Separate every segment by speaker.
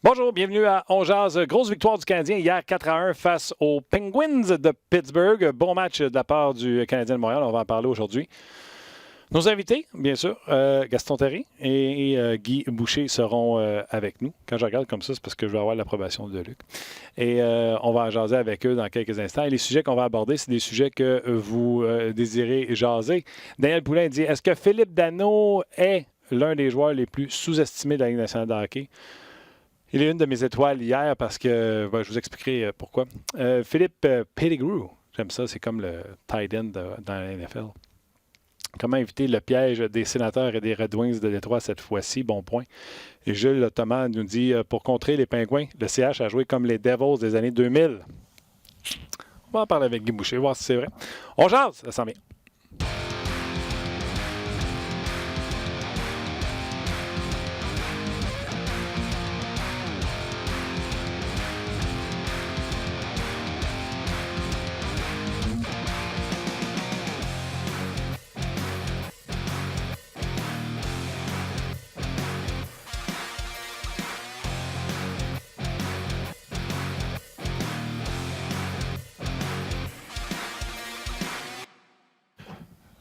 Speaker 1: Bonjour, bienvenue à On Jase. Grosse victoire du Canadien hier 4-1 face aux Penguins de Pittsburgh. Bon match de la part du Canadien de Montréal. On va en parler aujourd'hui. Nos invités, bien sûr, Gaston Terry et Guy Boucher seront avec nous. Quand je regarde comme ça, c'est parce que je vais avoir l'approbation de Luc. Et on va en jaser avec eux dans quelques instants. Et les sujets qu'on va aborder, c'est des sujets que vous désirez jaser. Daniel Poulain dit, est-ce que Philippe Danault est l'un des joueurs les plus sous-estimés de la Ligue nationale de hockey? Il est une de mes étoiles hier parce que, je vous expliquerai pourquoi. Philippe Pettigrew, j'aime ça, c'est comme le tight end dans la NFL. Comment éviter le piège des Sénateurs et des Red Wings de Détroit cette fois-ci? Bon point. Et Jules Thomas nous dit, pour contrer les Pingouins, le CH a joué comme les Devils des années 2000. On va en parler avec Guy Boucher, voir si c'est vrai. On jase, ça sent bien.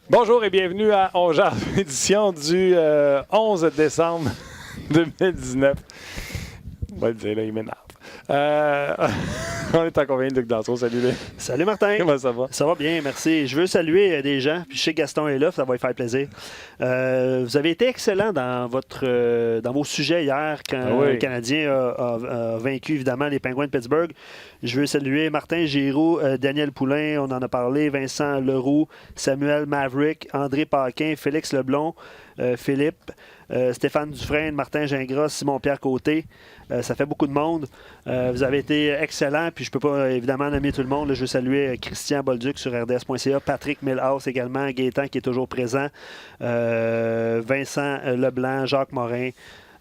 Speaker 1: Bonjour et bienvenue à On Jase, édition du 11 décembre 2019. On va le dire, là, il m'énerve. On est en compagnie de Luc Dansereau. Salut, Luc.
Speaker 2: Salut, Martin.
Speaker 1: Comment ça va?
Speaker 2: Ça va bien, merci. Je veux saluer des gens, puis je sais que Gaston est là, ça va lui faire plaisir. Vous avez été excellent dans vos sujets hier, quand le Canadien a vaincu, évidemment, les Penguins de Pittsburgh. Je veux saluer Martin Giroux, Daniel Poulain, on en a parlé, Vincent Leroux, Samuel Maverick, André Paquin, Félix Leblond, Philippe, Stéphane Dufresne, Martin Gingras, Simon-Pierre Côté. Ça fait beaucoup de monde. Vous avez été excellents, puis je ne peux pas évidemment nommer tout le monde. Là, je veux saluer Christian Bolduc sur RDS.ca, Patrick Milhouse également, Gaétan qui est toujours présent, Vincent Leblanc, Jacques Morin.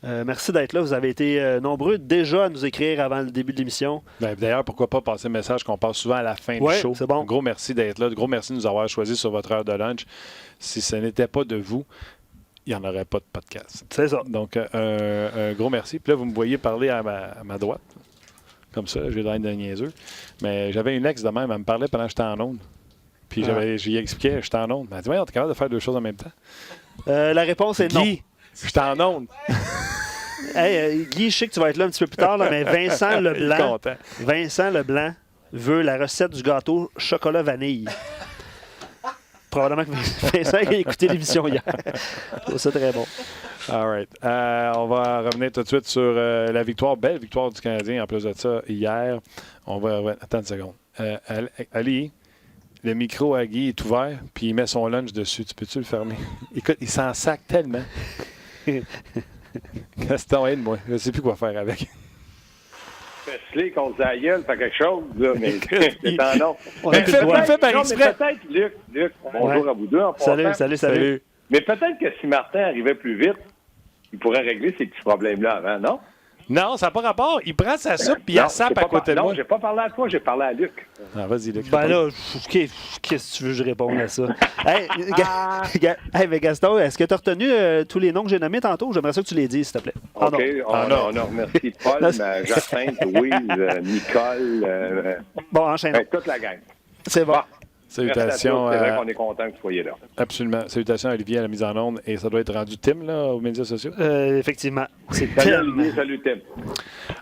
Speaker 2: Merci d'être là. Vous avez été nombreux déjà à nous écrire avant le début de l'émission.
Speaker 1: D'ailleurs, pourquoi pas passer un message qu'on passe souvent à la fin du show.
Speaker 2: C'est bon.
Speaker 1: Gros merci d'être là. Gros merci de nous avoir choisis sur votre heure de lunch. Si ce n'était pas de vous, il n'y en aurait pas de podcast.
Speaker 2: C'est ça.
Speaker 1: Donc, un gros merci. Puis là, vous me voyez parler à ma droite. Comme ça, j'ai l'air d'un niaiseux. Mais j'avais une ex de même. Elle me parlait pendant que j'étais en onde. Puis j'y expliquais que j'étais en onde. Elle m'a dit, on est capable de faire deux choses en même temps.
Speaker 2: La réponse est non.
Speaker 1: Guy, j'étais en onde.
Speaker 2: Hey, Guy, je sais que tu vas être là un petit peu plus tard, là, mais Vincent Leblanc veut la recette du gâteau chocolat vanille. Probablement que Vincent a écouté l'émission hier. Je trouve ça très bon.
Speaker 1: All right. On va revenir tout de suite sur la victoire, belle victoire du Canadien en plus de ça hier. Attends une seconde. Ali, le micro à Guy est ouvert, puis il met son lunch dessus. Tu peux-tu le fermer? Écoute, il s'en sac tellement. Gaston, aide-moi. Je ne sais plus quoi faire avec.
Speaker 3: Fais-le contre sa gueule, fait quelque chose, là, mais c'est en nom.
Speaker 1: Il fait par exprès.
Speaker 3: Peut-être, Luc, bonjour à vous deux.
Speaker 2: Salut.
Speaker 3: Mais peut-être que si Martin arrivait plus vite, il pourrait régler ces petits problèmes-là avant, non?
Speaker 1: Non, ça n'a pas rapport. Il prend sa soupe et il assape à côté de moi.
Speaker 3: Non, j'ai pas parlé à toi, j'ai parlé à Luc.
Speaker 1: Ah, vas-y, Luc.
Speaker 2: Ben là, qu'est-ce que tu veux que je réponde à ça? Hey, mais Gaston, est-ce que tu as retenu tous les noms que j'ai nommés tantôt? J'aimerais ça que tu les dises, s'il te plaît.
Speaker 3: OK, on a remercié Paul, Jacinthe, Louise, Nicole.
Speaker 2: Bon, enchaînons.
Speaker 3: Toute la gang.
Speaker 2: C'est bon.
Speaker 1: Salutations.
Speaker 3: C'est vrai qu'on est content que vous soyez là.
Speaker 1: Absolument. Salutations à Olivier à la mise en onde. Et ça doit être rendu Tim là, aux médias sociaux.
Speaker 2: Effectivement. C'est Tim.
Speaker 3: Salut Tim.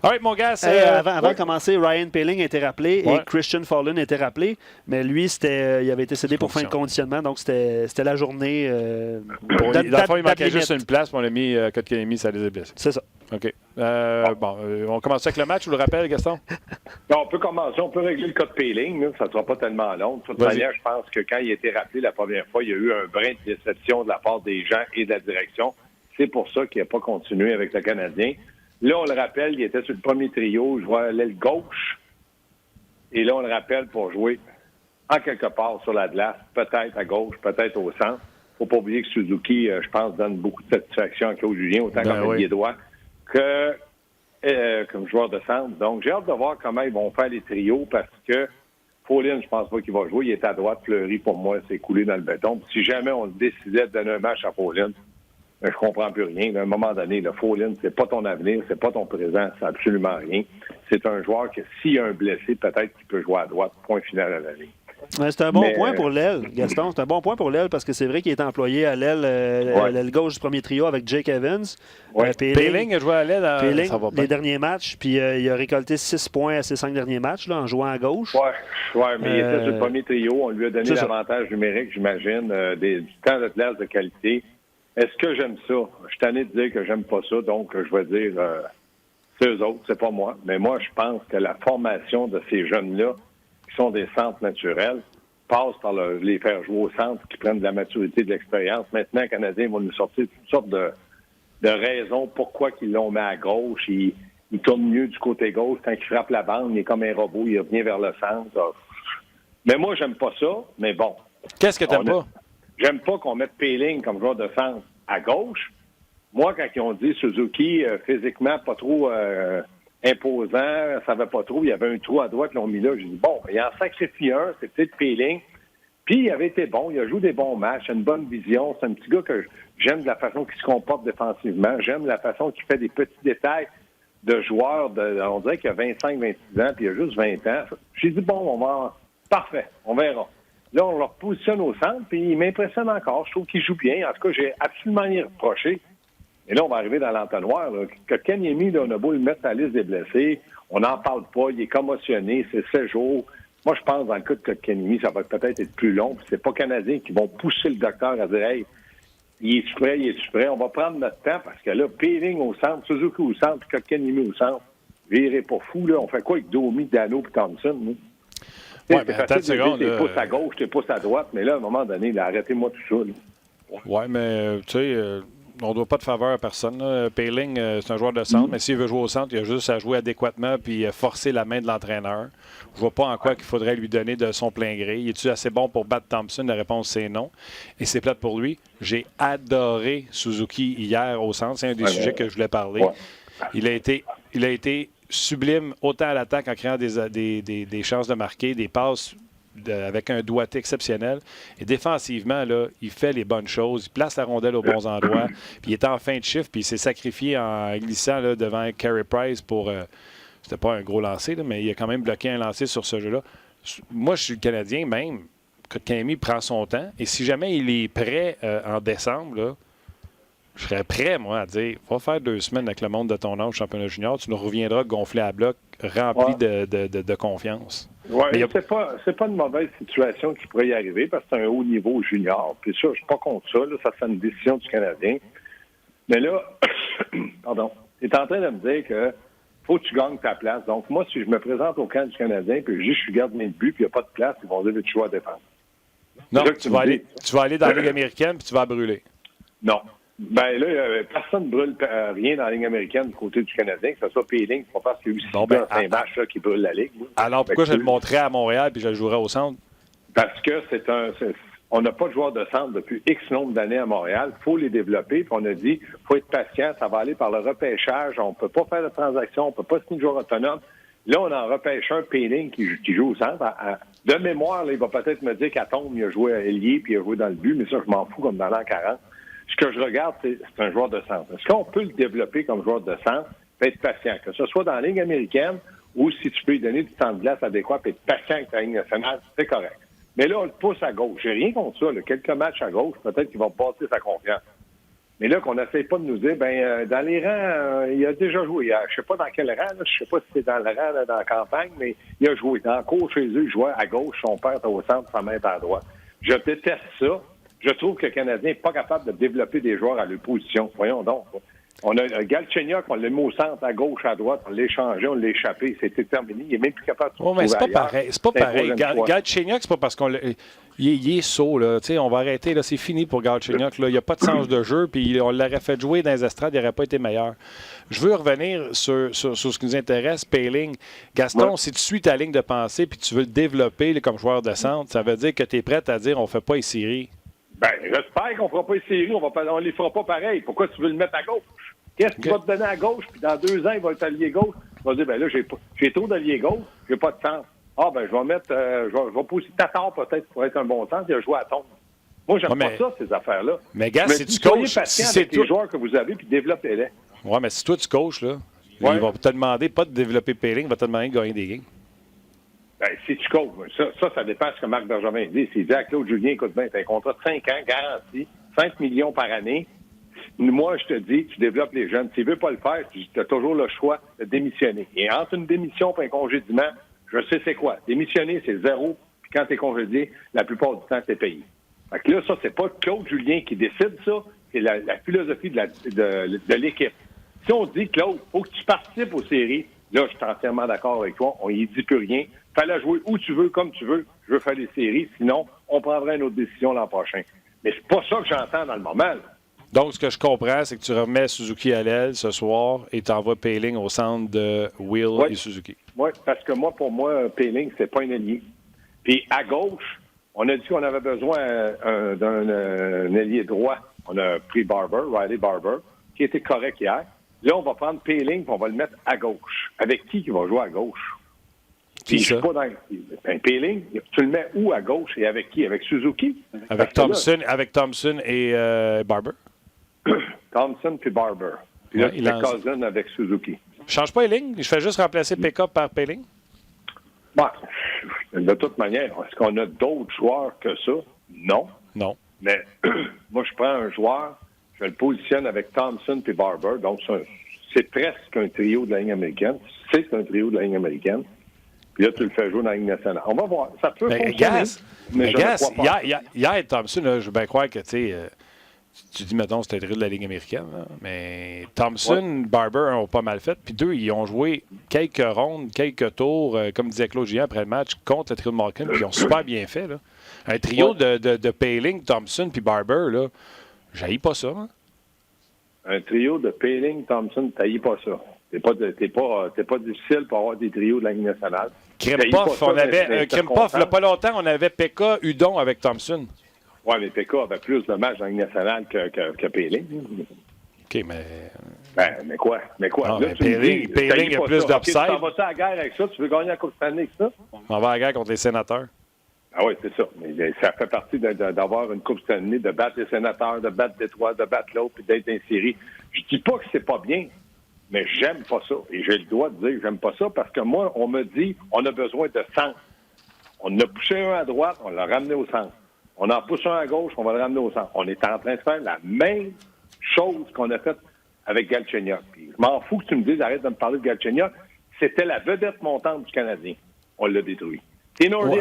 Speaker 1: All right, mon gars.
Speaker 2: Avant de commencer, Ryan Poehling a été rappelé et Christian Fallon a été rappelé. Mais lui, il avait été cédé pour fin de conditionnement. Donc, c'était la journée.
Speaker 1: Dans le fond, il manquait juste une place. On a mis Kotkaniemi, ça les a blessés.
Speaker 2: C'est ça.
Speaker 1: OK. On commence avec le match ou le rappel, Gaston?
Speaker 3: On peut commencer. On peut régler le cas de Poehling. Ça ne sera pas tellement long. De toute manière, je pense que quand il a été rappelé la première fois, il y a eu un brin de déception de la part des gens et de la direction. C'est pour ça qu'il n'a pas continué avec le Canadien. Là, on le rappelle, il était sur le premier trio, jouait à l'aile gauche. Et là, on le rappelle pour jouer en quelque part sur la glace, peut-être à gauche, peut-être au centre. Il ne faut pas oublier que Suzuki, je pense, donne beaucoup de satisfaction à Claude Julien, autant comme Liédois que comme joueur de centre. Donc, j'ai hâte de voir comment ils vont faire les trios parce que Poehling, je pense pas qu'il va jouer. Il est à droite. Fleury, pour moi, c'est coulé dans le béton. Puis si jamais on décidait de donner un match à Poehling, je comprends plus rien. À un moment donné, le Folin, c'est pas ton avenir, c'est pas ton présent, c'est absolument rien. C'est un joueur que s'il y a un blessé, peut-être qu'il peut jouer à droite. Point final à la ligne.
Speaker 2: C'est un bon point pour l'aile, Gaston. C'est un bon point pour l'aile parce que c'est vrai qu'il est employé à l'aile gauche du premier trio avec Jake Evans.
Speaker 1: Péling a joué à l'aile.
Speaker 2: Ça va bien. Les derniers matchs, puis il a récolté 6 points à ses 5 derniers matchs là, en jouant à gauche.
Speaker 3: Oui, mais il était sur le premier trio. On lui a donné l'avantage numérique, j'imagine, du temps de glace de qualité. Est-ce que j'aime ça? Je suis tanné de dire que j'aime pas ça, donc je vais dire c'est eux autres, c'est pas moi. Mais moi, je pense que la formation de ces jeunes-là, qui sont des centres naturels, passe par les faire jouer au centre, qui prennent de la maturité, de l'expérience. Maintenant, les Canadiens vont nous sortir toutes sortes de raisons pourquoi ils l'ont mis à gauche. Il tourne mieux du côté gauche. Quand il frappe la bande, il est comme un robot, il revient vers le centre. Mais moi, j'aime pas ça, mais bon.
Speaker 1: Qu'est-ce que t'aimes pas?
Speaker 3: J'aime pas qu'on mette Péling comme joueur de centre à gauche. Moi, quand ils ont dit Suzuki, physiquement pas trop imposant, ça va pas trop, il y avait un trou à droite, ils l'ont mis là. J'ai dit, bon, il en sacrifie un, c'est peut-être Péling. Puis, il avait été bon, il a joué des bons matchs, une bonne vision. C'est un petit gars que j'aime de la façon qu'il se comporte défensivement. J'aime la façon qu'il fait des petits détails de joueurs. On dirait qu'il a 25, 26 ans, puis il a juste 20 ans. J'ai dit, bon, parfait, on verra. Là, on le repositionne au centre, puis il m'impressionne encore. Je trouve qu'il joue bien. En tout cas, j'ai absolument rien reproché. Et là, on va arriver dans l'entonnoir. Là. Que Kanyemi, on a beau le mettre à la liste des blessés, on n'en parle pas, il est commotionné, c'est 16 jours. Moi, je pense, dans le cas de Kanyemi, ça va peut-être être plus long. C'est pas Canadiens qui vont pousser le docteur à dire « Hey, il est-tu prêt? On va prendre notre temps, parce que là, Péling au centre, Suzuki au centre, puis Kanyemi au centre. Virez pas fou, là. On fait quoi avec Domi, Dano et Thompson, là?
Speaker 1: Ouais, mais attends une seconde.
Speaker 3: T'es pouces à gauche, t'es pouces à droite, mais là, à un moment donné, arrêtez-moi tout ça.
Speaker 1: Oui, mais tu sais, on ne doit pas de faveur à personne. Péling, c'est un joueur de centre, mais s'il veut jouer au centre, il a juste à jouer adéquatement puis forcer la main de l'entraîneur. Je vois pas en quoi qu'il faudrait lui donner de son plein gré. Il est-tu assez bon pour battre Thompson? La réponse, c'est non. Et c'est plate pour lui. J'ai adoré Suzuki hier au centre. C'est un des sujets que je voulais parler. Ouais. Il a été sublime autant à l'attaque en créant des chances de marquer, des passes avec un doigté exceptionnel. Et défensivement, là, il fait les bonnes choses. Il place la rondelle aux bons endroits. Puis il est en fin de chiffre, puis il s'est sacrifié en glissant là, devant Carey Price pour... c'était pas un gros lancer, là, mais il a quand même bloqué un lancer sur ce jeu-là. Moi, je suis le Canadien, même, que Kami prend son temps. Et si jamais il est prêt en décembre, là, je serais prêt, moi, à dire va faire 2 semaines avec le monde de ton âge, championnat junior, tu nous reviendras gonflé à bloc, rempli de confiance.
Speaker 3: Oui, c'est pas une mauvaise situation qui pourrait y arriver parce que c'est un haut niveau junior. Puis ça, je suis pas contre ça. Là, ça, c'est une décision du Canadien. Mais là, pardon, tu es en train de me dire que faut que tu gagnes ta place. Donc, moi, si je me présente au camp du Canadien puis je dis je suis gardien de but puis il n'y a pas de place, ils vont dire tu joues à défense.
Speaker 1: Non, tu vas aller dans la Ligue américaine puis tu vas brûler.
Speaker 3: Non. Ben là, personne ne brûle rien dans la Ligue américaine du côté du Canadien, que ce soit Péling, c'est pas parce qu'il y a eu 5 matchs qui brûlent la Ligue.
Speaker 1: Alors pourquoi je le montrais à Montréal puis je le jouerais au centre?
Speaker 3: Parce que on n'a pas de joueurs de centre depuis X nombre d'années à Montréal. Il faut les développer. Puis on a dit, il faut être patient, ça va aller par le repêchage. On ne peut pas faire de transaction, on ne peut pas signer de joueur autonome. Là, on en repêche un Péling qui joue au centre. De mémoire, là, il va peut-être me dire qu'à Tombe, il a joué à ailier puis il a joué dans le but, mais ça, je m'en fous comme dans l'an 40. Ce que je regarde, c'est un joueur de centre. Est-ce qu'on peut le développer comme joueur de centre et être patient? Que ce soit dans la Ligue américaine ou si tu peux lui donner du temps de glace adéquat et être patient avec ta Ligue nationale, c'est correct. Mais là, on le pousse à gauche. J'ai rien contre ça. Là. Quelques matchs à gauche, peut-être qu'il va passer sa confiance. Mais là, qu'on n'essaie pas de nous dire, dans les rangs, il a déjà joué. Je ne sais pas dans quel rang. Là. Je ne sais pas si c'est dans le rang là, dans la campagne, mais il a joué. Dans le cours chez eux, il jouait à gauche, son père était au centre, sa main était à droite. Je déteste ça. Je trouve que le Canadien n'est pas capable de développer des joueurs à leur position. Voyons donc. On a Galchenyuk, on l'a mis au centre, à gauche, à droite, on l'a échangé, on l'a échappé. C'était terminé. Il n'est même plus capable de
Speaker 1: mais c'est pas pareil. C'est pas pareil. Galchenyuk, c'est pas parce qu'on il est saut. Là. On va arrêter. Là. C'est fini pour Galchenyuk. Il n'y a pas de sens de jeu. Puis on l'aurait fait jouer dans les estrades, il n'aurait pas été meilleur. Je veux revenir sur ce qui nous intéresse, Péling. Gaston, si tu suis ta ligne de pensée puis tu veux le développer là, comme joueur de centre, ça veut dire que tu es prêt à dire on ne fait pas les séries.
Speaker 3: Ben, j'espère qu'on ne fera pas les séries, on les fera pas pareil. Pourquoi tu veux le mettre à gauche? Qu'est-ce qu'il va te donner à gauche, puis dans 2 ans, il va être allié gauche? Tu vas dire, ben là, j'ai trop d'alliés gauche, j'ai pas de centre. Ah, ben, je vais mettre, je vais pousser Tatar peut-être pour être un bon centre, il a joué à Tombe. Moi, j'aime pas ça, ces affaires-là.
Speaker 1: Mais gars, si tu coaches...
Speaker 3: patient avec les joueurs que vous avez, puis développez-les.
Speaker 1: Oui, mais si toi, tu coaches, là, il va te demander pas de développer Péling, il va te demander de gagner des games.
Speaker 3: Ben, si tu coaches, ça dépend de ce que Marc Bergevin dit. S'il dit à Claude Julien, écoute bien, tu as un contrat de 5 ans, garanti, 5 millions par année. Moi, je te dis, tu développes les jeunes. S'il ne veut pas le faire, tu as toujours le choix de démissionner. Et entre une démission et un congédiement, je sais c'est quoi. Démissionner, c'est 0. Puis quand tu es congédié, la plupart du temps, c'est payé. Fait que là, ça, c'est pas Claude Julien qui décide ça. C'est la philosophie de l'équipe. Si on dit, Claude, il faut que tu participes aux séries, là, je suis entièrement d'accord avec toi. On y dit plus rien. Fallait jouer où tu veux, comme tu veux. Je veux faire les séries. Sinon, on prendra une autre décision l'an prochain. Mais c'est pas ça que j'entends dans le moment, là.
Speaker 1: Donc, ce que je comprends, c'est que tu remets Suzuki à l'aile ce soir et tu envoies Péling au centre de Will et Suzuki.
Speaker 3: Oui, parce que pour moi, Péling, c'est pas un allié. Puis à gauche, on a dit qu'on avait besoin d'un ailier droit. On a pris Riley Barber, qui était correct hier. Là, on va prendre Péling et on va le mettre à gauche. Avec qui va jouer à gauche?
Speaker 1: Qui ça?
Speaker 3: Péling, tu le mets où à gauche et avec qui? Avec Suzuki?
Speaker 1: Avec Thompson et Barber.
Speaker 3: Thompson puis Barber. Puis là, tu mets Cousin avec Suzuki.
Speaker 1: Je change pas les lignes. Je fais juste remplacer Pekka par Péling.
Speaker 3: Bon, de toute manière, est-ce qu'on a d'autres joueurs que ça? Non.
Speaker 1: Non.
Speaker 3: Mais moi, je prends un joueur, je le positionne avec Thompson puis Barber. Donc, c'est presque un trio de la Ligue américaine. C'est un trio de la Ligue américaine. Puis là, tu le fais jouer dans la Ligue nationale. On va voir. Ça peut fonctionner. Mais
Speaker 1: hier, Thompson, là, je veux bien croire que, tu dis, mettons, c'est un trio de la Ligue américaine. Là, mais Thompson, Barber ont pas mal fait. Puis deux, ils ont joué quelques rondes, quelques tours, comme disait Claude Julien après le match, contre le trio de Malkin. Puis ils ont super bien fait. Là. Un trio de Péling, Thompson puis Barber, là, j'haïs pas ça. Hein?
Speaker 3: Un trio de Péling, Thompson, t'haïs pas ça. T'es pas difficile pour avoir des trios de la Ligue nationale.
Speaker 1: Krimphoff, il n'y a pas longtemps, on avait Pekka Udon avec Thompson.
Speaker 3: Oui, mais Pekka avait plus de matchs dans la Ligue nationale que Péling.
Speaker 1: OK, mais...
Speaker 3: mais quoi?
Speaker 1: Non,
Speaker 3: là,
Speaker 1: Péling a plus d'upside.
Speaker 3: Tu t'en vas à la guerre avec ça? Tu veux gagner la Coupe Stanley avec ça?
Speaker 1: On va à la guerre contre les sénateurs.
Speaker 3: Ah oui, c'est ça. Mais ça fait partie d'avoir une Coupe Stanley, de battre les sénateurs, de battre Détroit, de battre l'autre, puis d'être en série. Je dis pas que c'est pas bien, mais j'aime pas ça. Et j'ai le droit de dire que j'aime pas ça parce que moi, on me dit on a besoin de centre. On en a poussé un à droite, on l'a ramené au centre. On en pousse un à gauche, on va le ramener au centre. On est en train de faire la même chose qu'on a faite avec Galchenyuk. Puis je m'en fous que tu me dises arrête de me parler de Galchenyuk. C'était la vedette montante du Canadien. On l'a détruit. Tenordi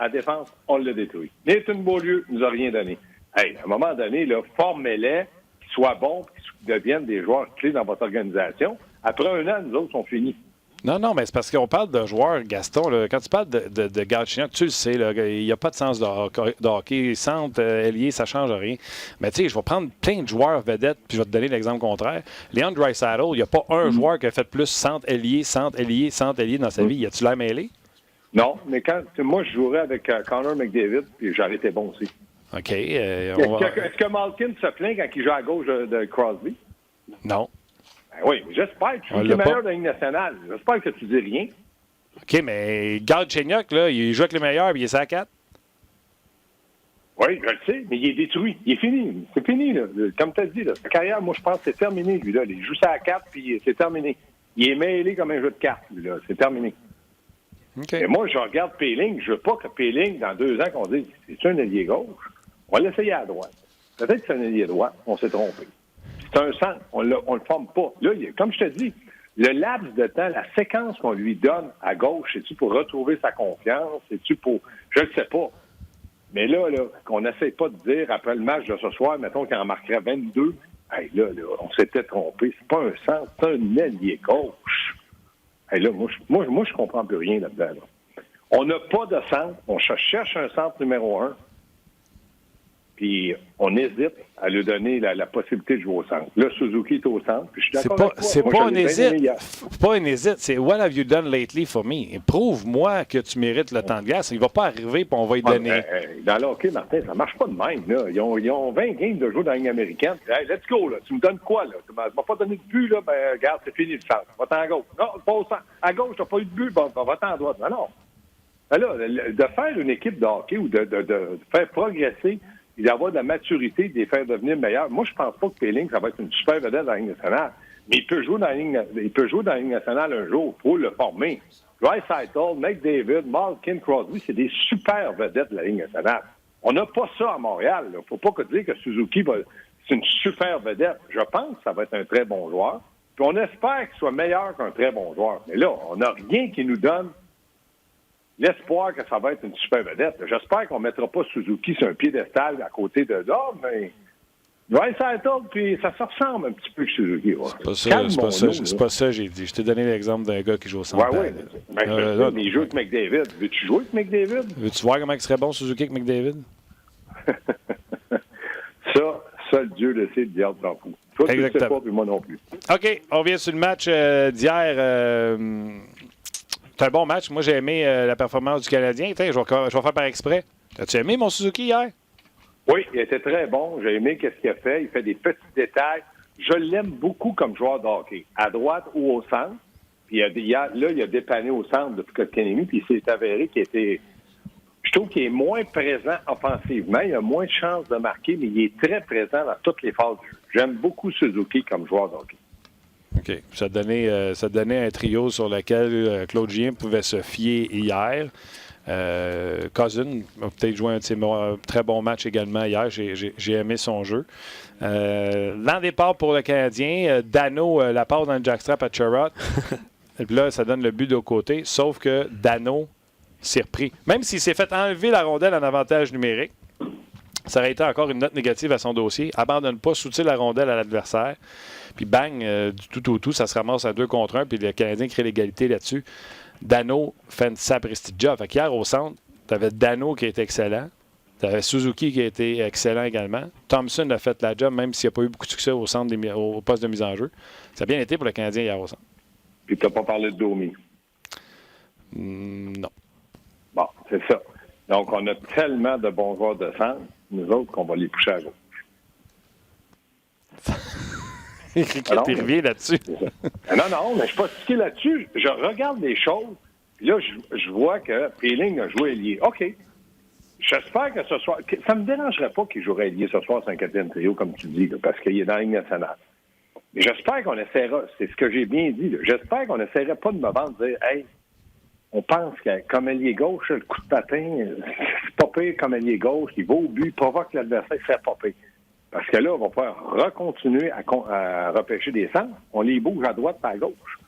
Speaker 3: à défense, on l'a détruit. Nathan Beaulieu nous a rien donné. Hey, à un moment donné, là, formez-les, qu'ils soient bons, qu'ils deviennent des joueurs clés dans votre organisation. Après un an, nous autres, sont finis.
Speaker 1: Non, mais c'est parce qu'on parle de joueurs, Gaston. Là, quand tu parles de Galchenyuk, tu le sais, il n'y a pas de sens de hockey. Centre, ailier, ça ne change rien. Mais tu sais, je vais prendre plein de joueurs vedettes, puis je vais te donner l'exemple contraire. Leon Draisaitl, il n'y a pas un joueur qui a fait plus centre, ailier dans sa vie. Y a-tu l'air mêlé?
Speaker 3: Non, mais moi, je jouerais avec Connor McDavid, puis j'aurais été bon aussi.
Speaker 1: OK.
Speaker 3: Est-ce que Malkin se plaint quand il joue à gauche de Crosby?
Speaker 1: Non.
Speaker 3: Ben oui, j'espère que tu es le meilleur de la Ligue nationale. J'espère que tu dis rien.
Speaker 1: OK, mais Galchenyuk, là, il joue avec les meilleurs, puis il est à 4.
Speaker 3: Oui, je le sais, mais il est détruit. Il est fini. C'est fini, là. Comme tu as dit, là, sa carrière, moi, je pense que c'est terminé, lui, là. Il joue ça à 4, puis c'est terminé. Il est mêlé comme un jeu de cartes, lui, là. C'est terminé.
Speaker 1: Okay.
Speaker 3: Et moi, je regarde Péling. Je veux pas que Péling, dans 2 ans, qu'on dise c'est un ailier gauche. On va l'essayer à droite. Peut-être que c'est un ailier droit. On s'est trompé. C'est un centre. On le forme pas. Là, comme je te dis, le laps de temps, la séquence qu'on lui donne à gauche, c'est-tu pour retrouver sa confiance? C'est-tu pour... Je ne sais pas. Mais là, qu'on n'essaie pas de dire, après le match de ce soir, mettons qu'il en marquerait 22, hey, là, on s'était trompé. C'est pas un centre, c'est un ailier gauche. Hey, là, moi, je comprends plus rien là-dedans. Là. On n'a pas de centre. On cherche un centre numéro 1. Puis on hésite à lui donner la possibilité de jouer au centre. Là, Suzuki est au centre. Puis je suis d'accord avec toi.
Speaker 1: C'est pas un hésite. Pas un hésite. C'est what have you done lately for me? Prouve-moi que tu mérites le temps de glace. Il va pas arriver puis on va lui donner.
Speaker 3: Dans le hockey, Martin, ça marche pas de même. Là. Ils ont 20 games de jouer dans la Ligue américaine. Hey, let's go. Là. Tu me donnes quoi? Là? Tu m'as pas donné de but. Là. Ben, regarde, c'est fini le centre. Va-t'en à gauche. Non, pas au centre. À gauche, tu n'as pas eu de but. Bon, va-t'en à droite. Non. Ben là, de faire une équipe de hockey ou de faire progresser d'avoir de la maturité, de les faire devenir meilleurs. Moi, je pense pas que Péling, ça va être une super vedette dans la Ligue nationale. Mais il peut jouer dans la Ligue nationale un jour. Il faut le former. Draisaitl, McDavid, Malkin, Crosby, c'est des super vedettes de la Ligue nationale. On n'a pas ça à Montréal. Il ne faut pas dire que Suzuki c'est une super vedette. Je pense que ça va être un très bon joueur. Puis on espère qu'il soit meilleur qu'un très bon joueur. Mais là, on n'a rien qui nous donne l'espoir que ça va être une super vedette. J'espère qu'on ne mettra pas Suzuki sur un piédestal à côté de l'homme, mais Draisaitl, puis ça se ressemble un petit peu que Suzuki. Ouais.
Speaker 1: C'est pas ça, j'ai dit. Je t'ai donné l'exemple d'un gars qui joue au centre.
Speaker 3: Oui. Mais il joue avec McDavid. Veux-tu jouer avec McDavid?
Speaker 1: Veux-tu voir comment il serait bon Suzuki avec McDavid?
Speaker 3: Ça, seul Dieu le sait, le diable s'en fout. Toi, tu ne sais pas, puis moi non plus.
Speaker 1: OK, on revient sur le match d'hier. C'est un bon match. Moi, j'ai aimé la performance du Canadien. Tiens, je vais faire par exprès. As-tu aimé mon Suzuki hier?
Speaker 3: Oui, il était très bon. J'ai aimé ce qu'il a fait. Il fait des petits détails. Je l'aime beaucoup comme joueur de hockey, à droite ou au centre. Puis il a dépanné au centre depuis Kotkaniemi, puis il s'est avéré qu'il était... Je trouve qu'il est moins présent offensivement. Il a moins de chances de marquer, mais il est très présent dans toutes les phases du jeu. J'aime beaucoup Suzuki comme joueur de hockey.
Speaker 1: OK. Ça donnait un trio sur lequel Claude Julien pouvait se fier hier. Cousin a peut-être joué un très bon match également hier. J'ai aimé son jeu. L'an départ pour le Canadien, Dano la passe dans le jackstrap à Sherrod. Et puis là, ça donne le but de côté. Sauf que Dano s'est repris. Même s'il s'est fait enlever la rondelle en avantage numérique, ça aurait été encore une note négative à son dossier. Abandonne pas, soutient la rondelle à l'adversaire. Puis bang, du tout au tout, ça se ramasse à 2 contre 1. Puis le Canadien crée l'égalité là-dessus. Dano fait une sapristi job. Fait qu'hier, au centre, tu avais Dano qui était excellent. Tu avais Suzuki qui a été excellent également. Thompson a fait la job, même s'il n'y a pas eu beaucoup de succès au centre au poste de mise en jeu. Ça a bien été pour le Canadien hier au centre.
Speaker 3: Puis tu n'as pas parlé de Domi.
Speaker 1: Non.
Speaker 3: Bon, c'est ça. Donc, on a tellement de bons joueurs de centre, nous autres, qu'on va les pousser à gauche.
Speaker 1: Tu reviens là-dessus.
Speaker 3: Non, mais je ne suis pas stické là-dessus. Je regarde les choses, puis là, je vois que Péling a joué ailier. OK. J'espère que ce soir... Ça ne me dérangerait pas qu'il jouerait ailier ce soir sur un 4e trio, comme tu dis, là, parce qu'il est dans la Ligue nationale. Mais j'espère qu'on essaiera, c'est ce que j'ai bien dit, là, j'espère qu'on n'essaierait pas de me vendre et dire « Hey, on pense que comme ailier gauche, le coup de patin, c'est pas pire comme ailier gauche, il va au but, provoque l'adversaire, c'est pas pire. » Parce que là, on va pouvoir recontinuer à repêcher des centres. On les bouge à droite et à gauche.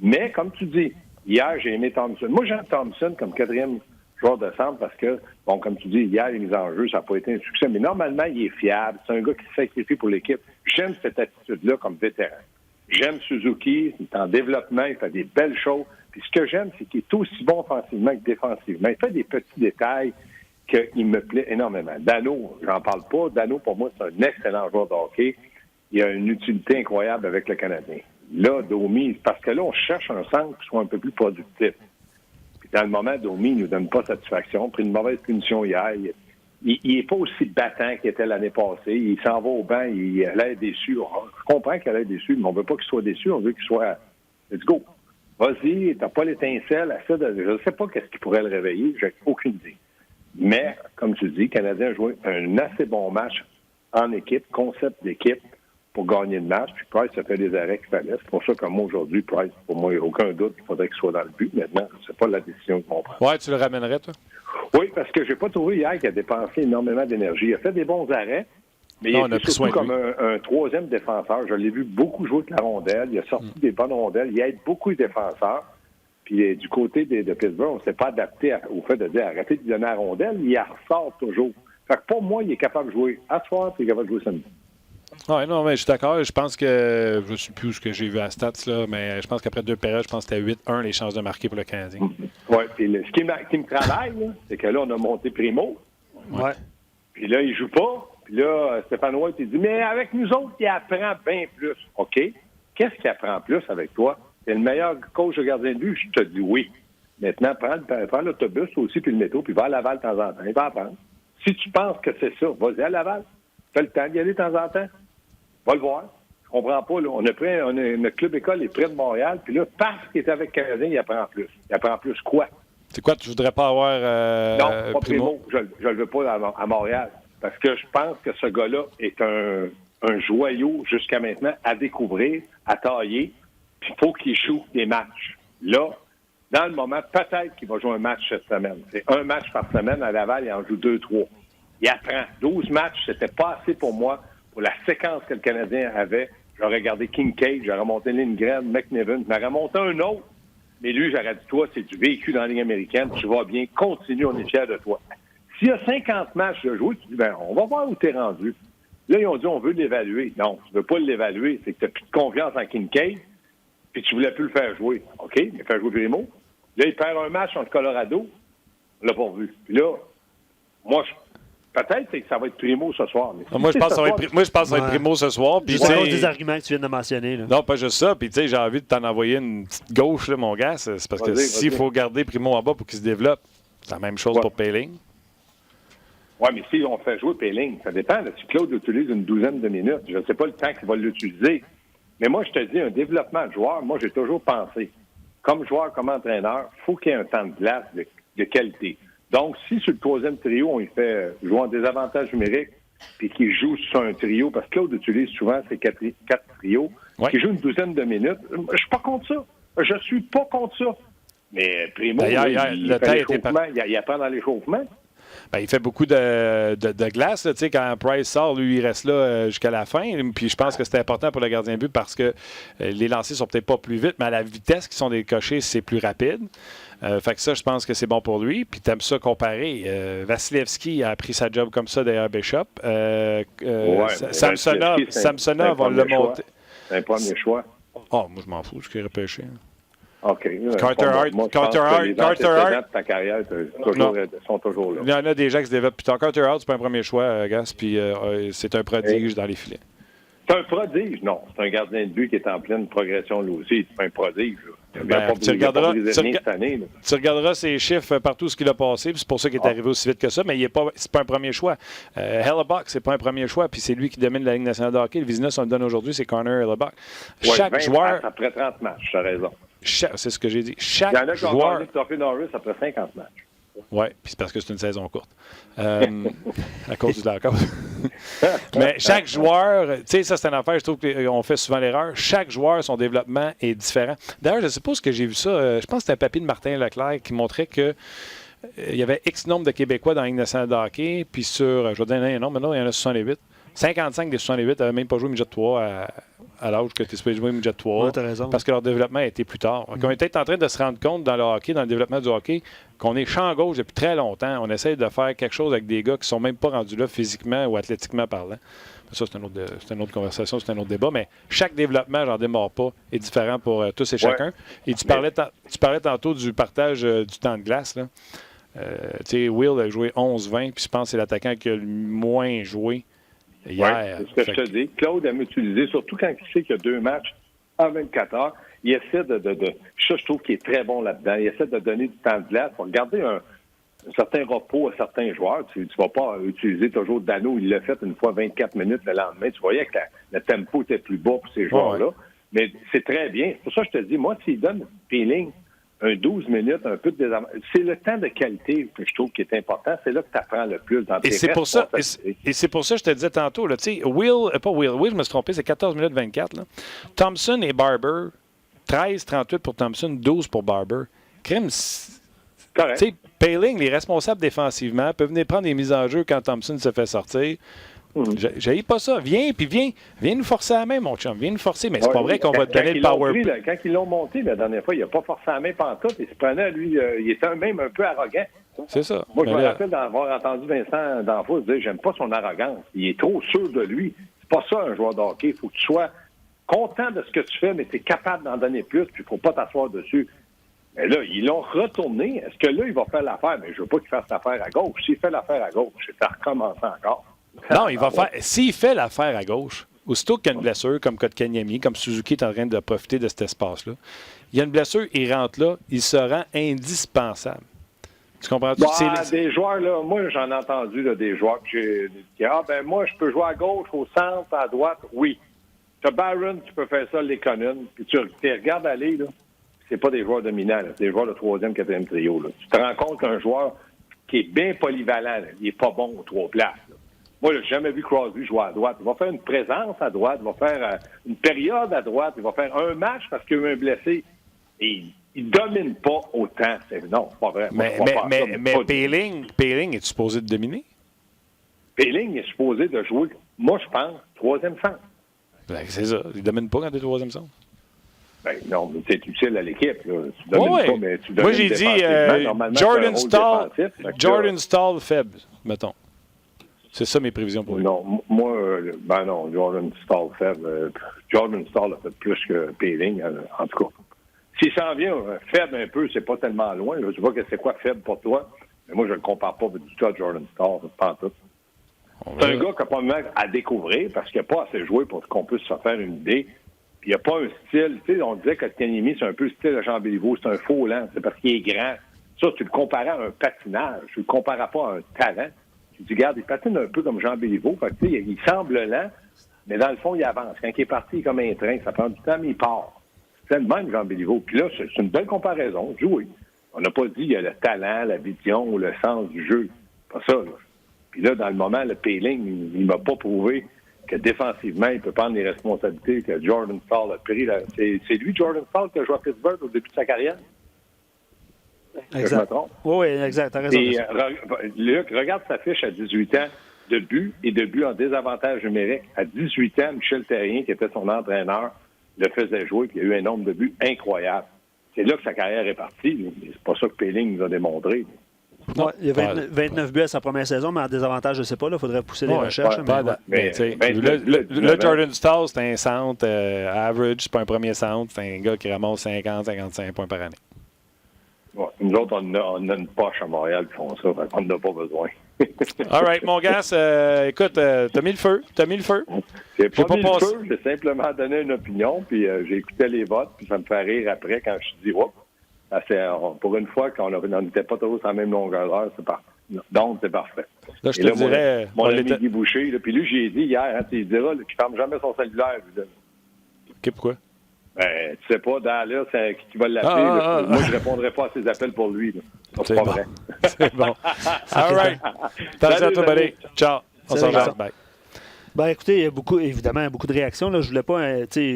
Speaker 3: Mais, comme tu dis, hier, j'ai aimé Thompson. Moi, j'aime Thompson comme 4e joueur de centre parce que, bon, comme tu dis, hier, les mises en jeu, ça n'a pas été un succès. Mais normalement, il est fiable. C'est un gars qui se sacrifie pour l'équipe. J'aime cette attitude-là comme vétéran. J'aime Suzuki. Il est en développement. Il fait des belles choses. Puis ce que j'aime, c'est qu'il est aussi bon offensivement que défensivement. Il fait des petits détails qu'il me plaît énormément. Dano, j'en parle pas. Dano, pour moi, c'est un excellent joueur de hockey. Il a une utilité incroyable avec le Canadien. Là, Domi, parce que là, on cherche un centre qui soit un peu plus productif. Puis dans le moment, Domi ne nous donne pas satisfaction. Pris une mauvaise punition hier. Il n'est pas aussi battant qu'il était l'année passée. Il s'en va au banc. Il a l'air déçu. Je comprends qu'il a l'air déçu, mais on ne veut pas qu'il soit déçu. On veut qu'il soit... Let's go. Vas-y, t'as pas l'étincelle. Je ne sais pas qu'est-ce qui pourrait le réveiller. J'ai aucune idée. Mais, comme tu dis, le Canadien a joué un assez bon match en équipe, concept d'équipe, pour gagner le match. Puis Price a fait des arrêts qu'il fallait. C'est pour ça que moi, aujourd'hui, Price, pour moi, il n'y a aucun doute qu'il faudrait qu'il soit dans le but. Maintenant, c'est pas la décision qu'on prend.
Speaker 1: Ouais, tu le ramènerais, toi?
Speaker 3: Oui, parce que j'ai pas trouvé hier qu'il a dépensé énormément d'énergie. Il a fait des bons arrêts, mais il est surtout comme un 3e défenseur. Je l'ai vu beaucoup jouer avec la rondelle. Il a sorti des bonnes rondelles. Il aide beaucoup les défenseurs. Puis du côté de Pittsburgh, on ne s'est pas adapté au fait de dire arrêtez de lui donner la rondelle, il en ressort toujours. Fait que pour moi, il est capable de jouer à soir, puis il est capable de jouer samedi.
Speaker 1: Oui, non, mais je suis d'accord. Je pense que, je ne sais plus ce que j'ai vu à Stats, là, mais je pense qu'après 2 périodes, je pense que c'était 8-1 les chances de marquer pour le Canadien.
Speaker 3: Oui, puis ce qui me travaille, là, c'est que là, on a monté Primo.
Speaker 1: Ouais.
Speaker 3: Puis là, il ne joue pas. Puis là, Stéphane White, il dit mais avec nous autres, il apprend bien plus. OK. Qu'est-ce qu'il apprend plus avec toi? C'est le meilleur coach de gardien de but, je te dis oui. Maintenant, prends l'autobus aussi, puis le métro, puis va à Laval de temps en temps. Il va apprendre. Si tu penses que c'est ça, vas-y à Laval. Fais le temps d'y aller de temps en temps. Va le voir. Je comprends pas. Là. Notre club école est près de Montréal, puis là, parce qu'il est avec le Canadien, il apprend plus. Il apprend plus quoi?
Speaker 1: C'est quoi, tu voudrais pas avoir
Speaker 3: non, pas Primo. Je le veux pas à Montréal. parce que je pense que ce gars-là est un joyau jusqu'à maintenant à découvrir, à tailler, puis il faut qu'il joue des matchs. Là, dans le moment, peut-être qu'il va jouer un match cette semaine. C'est un match par semaine. À Laval, il en joue 2-3. Il apprend. 12 matchs, c'était pas assez pour moi, pour la séquence que le Canadien avait. J'aurais gardé Kincaid, j'aurais monté Lindgren, McNiven, je m'aurais monté un autre. Mais lui, j'aurais dit, toi, c'est du vécu dans la Ligue américaine, tu vas bien, continue, on est fiers de toi. S'il y a 50 matchs de jouer, tu dis, on va voir où t'es rendu. Là, ils ont dit, on veut l'évaluer. Non, tu veux pas l'évaluer, c'est que tu n'as plus de confiance en Kincaid, puis tu voulais plus le faire jouer. OK, mais faire jouer Primo. Là, il perd un match contre Colorado, on l'a pas vu. Puis là, moi, peut-être que ça va être Primo ce soir. Mais
Speaker 1: moi, je pense que ça va être Primo ce soir.
Speaker 2: Puis c'est des arguments que tu viens de mentionner. Là.
Speaker 1: Non, pas juste ça. Puis, tu sais, j'ai envie de t'en envoyer une petite gauche, là, mon gars. C'est parce que s'il faut garder Primo en bas pour qu'il se développe, c'est la même chose pour Poehling.
Speaker 3: Oui, mais si on fait jouer Poehling, ça dépend. Là, si Claude utilise une douzaine de minutes, je ne sais pas le temps qu'il va l'utiliser. Mais moi, je te dis, un développement de joueur, moi, j'ai toujours pensé, comme joueur, comme entraîneur, il faut qu'il y ait un temps de glace de qualité. Donc, si sur le troisième trio, on lui fait jouer en désavantage numérique, puis qu'il joue sur un trio, parce que Claude utilise souvent ces quatre trios, qu'il joue une douzaine de minutes, je suis pas contre ça. Je suis pas contre ça. Mais Primo, il apprend dans l'échauffement.
Speaker 1: Ben, il fait beaucoup de glace. Là, quand Price sort, lui, il reste là jusqu'à la fin. Puis je pense que c'est important pour le gardien de but parce que les lancers sont peut-être pas plus vite, mais à la vitesse qu'ils sont décochés, c'est plus rapide. Fait que ça, je pense que c'est bon pour lui. Puis t'aimes ça comparer. Vasilevski a pris sa job comme ça derrière Bishop. Samsonov va le monter.
Speaker 3: C'est un premier choix.
Speaker 1: Oh, moi, je m'en fous. Je suis repêché.
Speaker 3: OK.
Speaker 1: Carter Hart.
Speaker 3: Ta carrière sont toujours là.
Speaker 1: Il y en a des gens qui se développent plus tard. Carter Hart, c'est pas un premier choix, Gas, puis c'est un prodige dans les filets.
Speaker 3: C'est un prodige? Non. C'est un gardien de but qui est en pleine progression là aussi. C'est pas un prodige.
Speaker 1: Tu regarderas ses chiffres partout ce qu'il a passé, puis c'est pour ça qu'il est arrivé aussi vite que ça, mais c'est pas un premier choix. Hellebuck, c'est pas un premier choix, puis c'est lui qui domine la Ligue nationale de hockey. Le Vizina, on le donne aujourd'hui, c'est Connor Hellebuck.
Speaker 3: Chaque joueur. Après 30 matchs, tu as raison.
Speaker 1: C'est ce que j'ai dit. Chaque
Speaker 3: Il y en a qui ont
Speaker 1: joueur.
Speaker 3: gagné le trophée Norris après 50 matchs.
Speaker 1: Oui, puis c'est parce que c'est une saison courte. À cause du lockout. Mais chaque joueur, tu sais, ça c'est une affaire, je trouve qu'on fait souvent l'erreur. Chaque joueur, son développement est différent. D'ailleurs, je ne sais pas ce que j'ai vu ça. Je pense que c'était un papier de Martin Leclerc qui montrait que il y avait X nombre de Québécois dans la Ligue nationale de hockey, puis sur, je vais donner un nombre, maintenant il y en a 68. 55 des 68 n'avaient même pas joué midget 3 à l'âge que tu es supposé jouer midget 3 parce que leur développement a été plus tard. Donc, on est peut-être en train de se rendre compte dans le hockey, dans le développement du hockey, qu'on est champ gauche depuis très longtemps. On essaie de faire quelque chose avec des gars qui ne sont même pas rendus là physiquement ou athlétiquement parlant. Ça, c'est une autre conversation, c'est un autre débat, mais chaque développement, j'en démarre pas, est différent pour tous et chacun. Et tu parlais tantôt du partage du temps de glace. Là. Will a joué 11-20, puis je pense que c'est l'attaquant qui a le moins joué. Hier,
Speaker 3: c'est ce que je te dis. Claude aime utiliser, surtout quand il sait qu'il y a 2 matchs en 24 heures, il essaie de ça, je trouve qu'il est très bon là-dedans. Il essaie de donner du temps de glace pour garder un certain repos à certains joueurs. Tu ne vas pas utiliser toujours Dano. Il l'a fait une fois 24 minutes le lendemain. Tu voyais que le tempo était plus bas pour ces joueurs-là. Mais c'est très bien. C'est pour ça que je te dis, moi, s'il donne Poehling un 12 minutes, un peu de désavantage, c'est le temps de qualité que je trouve qui est important. C'est là que tu apprends le plus dans tes responsabilités.
Speaker 1: Et c'est pour ça que je te disais tantôt, là, Will, je me suis trompé, c'est 14 minutes 24. Là. Thompson et Barber, 13-38 pour Thompson, 12 pour Barber. Crime, Poehling, les responsables défensivement, peuvent venir prendre des mises en jeu quand Thompson se fait sortir. J'haïs pas ça. Viens nous forcer à la main, mon chum. Viens nous forcer. Mais c'est pas vrai qu'on va te donner le power play.
Speaker 3: Quand ils l'ont monté la dernière fois, il n'a pas forcé à la main pantoute. Il se prenait, lui, il était même un peu arrogant.
Speaker 1: C'est ça.
Speaker 3: Moi, je me rappelle d'avoir entendu Vincent D'Anfos dire « J'aime pas son arrogance. Il est trop sûr de lui. » C'est pas ça, un joueur de hockey. Il faut que tu sois content de ce que tu fais, mais tu es capable d'en donner plus, puis il faut pas t'asseoir dessus. Mais là, ils l'ont retourné. Est-ce que là, il va faire l'affaire? Mais je veux pas qu'il fasse l'affaire à gauche. S'il fait l'affaire à gauche, ça recommence encore.
Speaker 1: Non, il va faire. S'il fait l'affaire à gauche, aussitôt qu'il y a une blessure, comme Kotkaniemi, comme Suzuki est en train de profiter de cet espace-là, il y a une blessure, il rentre là, il se rend indispensable. Tu comprends-tu?
Speaker 3: Des joueurs, là, moi, j'en ai entendu là, des joueurs qui moi, je peux jouer à gauche, au centre, à droite. Oui. Tu as Barron, tu peux faire ça, les Conan, puis tu regardes aller, là, c'est pas des joueurs dominants, là, c'est des joueurs de 3e, 4e trio. Là. Tu te rends compte qu'un joueur qui est bien polyvalent, là, il est pas bon aux 3 places. Là. Moi, je n'ai jamais vu Crosby jouer à droite. Il va faire une présence à droite, il va faire une période à droite, il va faire un match parce qu'il y a eu un blessé. Et il ne domine pas autant. Non, c'est pas vrai.
Speaker 1: Mais Poehling est supposé de dominer?
Speaker 3: Poehling est supposé de jouer, moi, je pense, troisième centre.
Speaker 1: Ben, c'est ça. Il ne domine pas quand tu es troisième centre.
Speaker 3: Ben non, mais c'est utile à l'équipe. Là. Tu domines pas, mais tu domines.
Speaker 1: Moi, j'ai dit Jordan Stahl faible, mettons. C'est ça mes prévisions pour lui.
Speaker 3: Non, moi, non, Jordan Stahl faible. Jordan Stahl a fait plus que Poehling, en tout cas. S'il s'en vient faible un peu, c'est pas tellement loin. Là. Je vois que c'est quoi faible pour toi, mais moi, je ne le compare pas du tout à Jordan Stahl, pas en tout. C'est un gars qui n'a pas même à découvrir parce qu'il n'a pas assez joué pour qu'on puisse se faire une idée. Puis il n'y a pas un style. Tu sais, on disait que Kotkaniemi, c'est un peu le style de Jean Béliveau. C'est un faux lent. C'est parce qu'il est grand. Ça, tu le comparais à un patinage. Tu le comparais pas à un talent. Tu dis, regarde, il patine un peu comme Jean Béliveau. Fait que, tu sais, il semble lent, mais dans le fond, il avance. Quand il est parti, il est comme un train. Ça prend du temps, mais il part. C'est le même Jean Béliveau. Puis là, c'est une belle comparaison. Jouer. On n'a pas dit qu'il y a le talent, la vision ou le sens du jeu. Pas ça, là. Puis là, dans le moment, le Poehling, il ne m'a pas prouvé que défensivement, il peut prendre les responsabilités que Jordan Stahl a pris. C'est lui, Jordan Stahl, qui a joué à Pittsburgh au début de sa carrière?
Speaker 2: Exact.
Speaker 3: Je me trompe?
Speaker 2: Oui, exact. T'as raison.
Speaker 3: Et, Luc, regarde sa fiche à 18 ans de but et de but en désavantage numérique. À 18 ans, Michel Therrien, qui était son entraîneur, le faisait jouer, puis il y a eu un nombre de buts incroyable. C'est là que sa carrière est partie. C'est pas ça que Poehling nous a démontré.
Speaker 2: Ouais, il y a 29 buts à sa première saison, mais en désavantage, je ne sais pas. Il faudrait pousser les recherches.
Speaker 1: Le Jordan Stahl, c'est un centre average, c'est pas un premier centre. C'est un gars qui ramasse 50-55 points par année.
Speaker 3: Ouais, nous autres, on a une poche à Montréal qui font ça. On n'en a pas besoin.
Speaker 1: All right, mon gars, écoute, t'as mis le feu.
Speaker 3: J'ai pas mis le feu, j'ai simplement donné une opinion, puis j'ai écouté les votes, puis ça me fait rire après quand je dis pour une fois qu'on n'était pas tous en même longueur d'heure, c'est parfait. Donc, c'est parfait.
Speaker 1: Là, je te dirais...
Speaker 3: Mon ami Guy Boucher, là, puis lui, j'ai dit hier, il dira qu'il ne ferme jamais son cellulaire.
Speaker 1: OK, pourquoi?
Speaker 3: Ben, tu sais pas, Dallas, qui va l'appeler. Moi, je ne répondrai pas à ses appels pour lui. C'est pas vrai.
Speaker 1: C'est bon. All right. Attention à toi, buddy. Ciao. On s'en va. Bye.
Speaker 2: Ben, écoutez, il y a évidemment beaucoup de réactions. Là. Je voulais pas...